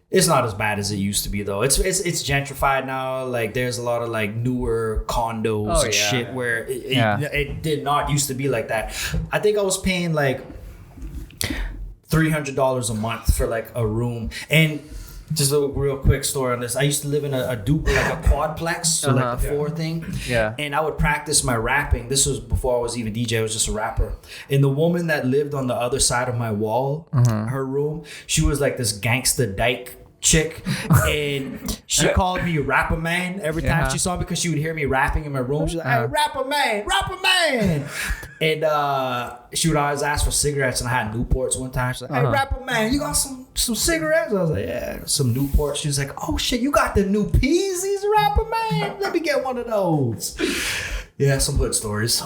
it's not as bad as it used to be though. It's gentrified now. Like there's a lot of like newer condos and shit where it did not used to be like that. I think I was paying like $300 a month for like a room, and Just a real quick story on this. I used to live in a quadplex, so like the floor thing. Yeah. And I would practice my rapping. This was before I was even DJ. I was just a rapper. And the woman that lived on the other side of my wall, her room, she was like this gangster dyke chick, and she called me rapper man every time she saw me because she would hear me rapping in my room. She's like, "Hey, rapper man," and she would always ask for cigarettes, and I had Newports one time. She's like, "Hey, rapper man, you got some cigarettes?" I was like, "Yeah, some Newports." She was like, "Oh shit, you got the new Peasies, rapper man? Let me get one of those." Yeah, some hood stories.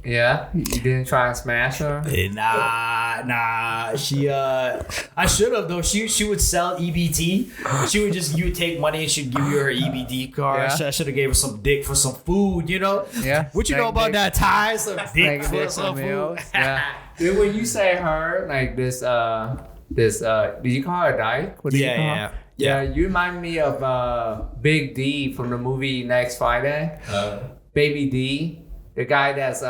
Yeah, you didn't try and smash her? Nah. She, I should have though. She would sell EBT. She would you would take money and she'd give you her EBT card. Yeah. I should have gave her some dick for some food, you know? Yeah. What you know about that, Ty? Some dick for some food. Meals. Yeah. Dude, when you say her, like this, did you call her dyke? What did you call her? Yeah, you remind me of Big D from the movie Next Friday. Baby D. The guy that's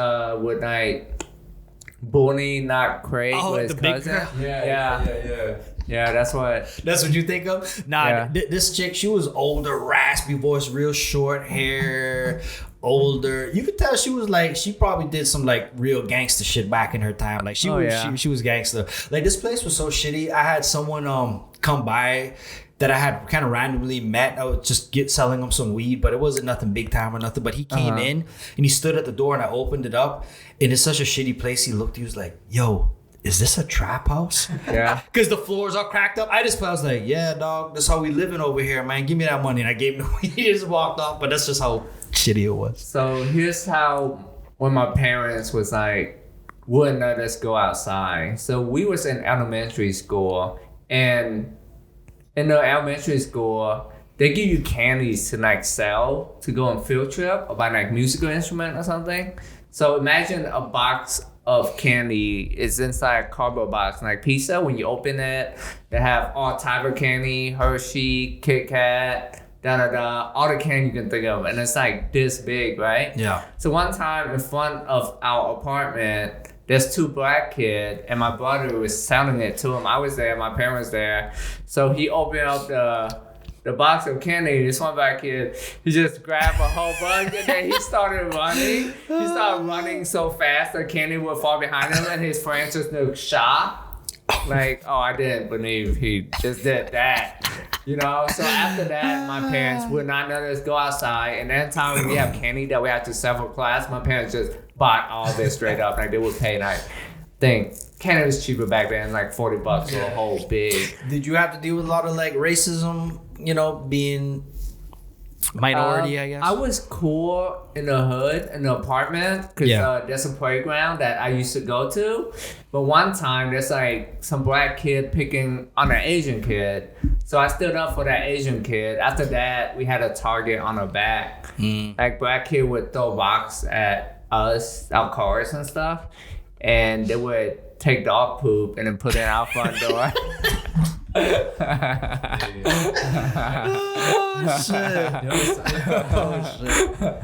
with like Bonnie, not Craig, with his cousin. Yeah, that's what you think of? Nah, this chick, she was older, raspy voice, real short hair, older. You could tell she was like, she probably did some like real gangster shit back in her time. Like she was gangster. Like this place was so shitty. I had someone come by that I had kind of randomly met. I would just selling him some weed, but it wasn't nothing big time or nothing. But he came in and he stood at the door and I opened it up. And it's such a shitty place. He was like, "Yo, is this a trap house?" Yeah. Because the floors are cracked up. I was like, "Yeah, dog, that's how we living over here, man. Give me that money." And I gave him the weed. He just walked off. But that's just how shitty it was. So here's how, when my parents was like, wouldn't let us go outside. So we was in elementary school, and in the elementary school, they give you candies to like sell to go on field trip or buy like musical instrument or something. So imagine a box of candy is inside a cardboard box, like pizza. When you open it, they have all type of candy, Hershey, Kit Kat, all the candy you can think of, and it's like this big, right? Yeah. So one time in front of our apartment, there's two black kids, and my brother was selling it to him. I was there, my parents there. So he opened up the box of candy. This one black kid, he just grabbed a whole bunch, and then he started running. He started running so fast the candy would fall behind him, and his friends just looked shocked. Like, oh, I didn't believe he just did that. You know, so after that, my parents would not let us go outside. And anytime we have candy that we have to sell for class, my parents just bought all of it straight up. Like, they would pay, like, candy was cheaper back then, like $40 for a whole big. Did you have to deal with a lot of, like, racism, you know, being minority, I guess? I was cool in the hood, in the apartment, because there's a playground that I used to go to. But one time, there's like some black kid picking on an Asian kid. So I stood up for that Asian kid. After that, we had a target on our back. Like, black kid would throw rocks at us, our cars and stuff. And they would take dog poop and then put it in our front door. Oh, shit.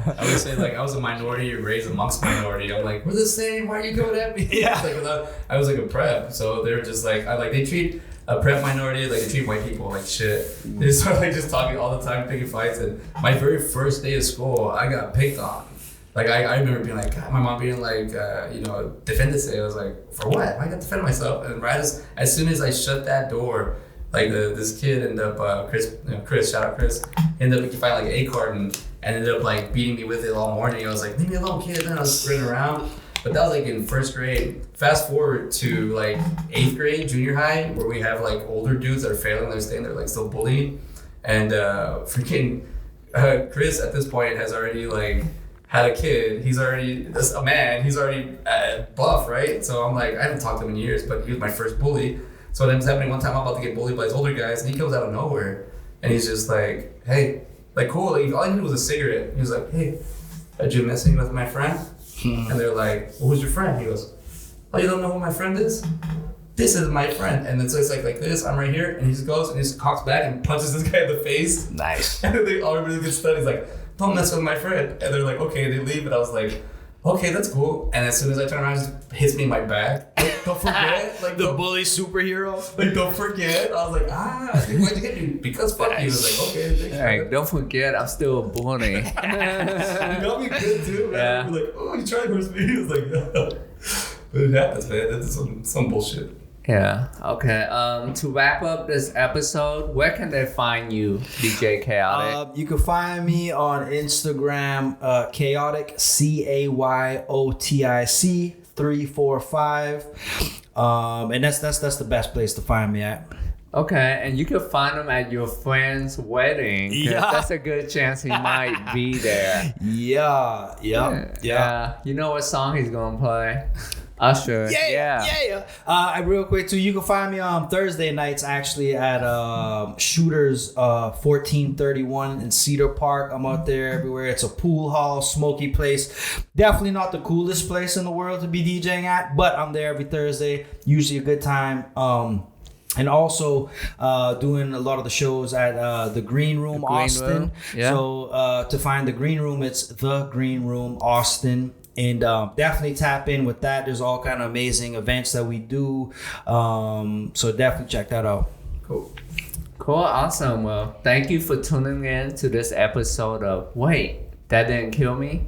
I would say, like, I was a minority raised amongst minority. I'm like, we're the same. Why are you coming at me? Yeah. Like, I was like a prep, so they're just like, they treat a prep minority like they treat white people like shit. They start like just talking all the time, picking fights. And my very first day of school, I got picked on. Like, I remember being like, God, my mom being like, defend this day. I was like, for what? I got to defend myself. And right as soon as I shut that door, like this kid ended up, Chris, shout out Chris, ended up finding like an 8 carton and ended up like beating me with it all morning. I was like, leave me alone, kid. Then I was sprinting around. But that was like in first grade. Fast forward to like 8th grade, junior high, where we have like older dudes that are failing their staying, they're like still bullying. And Chris at this point has already like had a kid. He's already a man. He's already buff, right? So I'm like, I haven't talked to him in years, but he was my first bully. So then was happening one time, I'm about to get bullied by his older guys, and he comes out of nowhere, and he's just like, hey, like, cool. Like, all he needed was a cigarette. He was like, hey, are you messing with my friend? And they're like, well, who's your friend? He goes, oh, you don't know who my friend is? This is my friend. And it's like this, I'm right here, and he just goes and he just cocks back and punches this guy in the face. Nice. And then everybody gets stunned. He's like, don't mess with my friend. And they're like, okay, they leave. And I was like, okay, that's cool. And as soon as I turn around, it just hits me in my back. Don't forget, like The bully superhero. like don't forget. I was like, why'd you hit me? Because fuck you. I was like, okay, thanks. Hey, don't forget, I'm still a bully. You got me good too, man. Yeah. You're like, oh, you tried to horse me. I was like, but it happens, man. That's some bullshit. Yeah. Okay. To wrap up this episode, where can they find you, DJ Cayotic? You can find me on Instagram, Cayotic, CAYOTIC 345. And that's the best place to find me at. Okay, and you can find him at your friend's wedding. 'Cause Yeah. That's a good chance he might be there. Yeah. You know what song he's gonna play? Usher. Yeah. Real quick too, you can find me on Thursday nights actually at Shooters 1431 in Cedar Park. I'm out there everywhere. It's a pool hall, smoky place. Definitely not the coolest place in the world to be DJing at, but I'm there every Thursday. Usually a good time. And also doing a lot of the shows at the Green Room Austin. Room. Yeah. So to find the Green Room, it's the Green Room Austin. And definitely tap in with that. There's all kind of amazing events that we do. So definitely check that out. Cool, awesome. Well, thank you for tuning in to this episode of Wait, That Didn't Kill Me.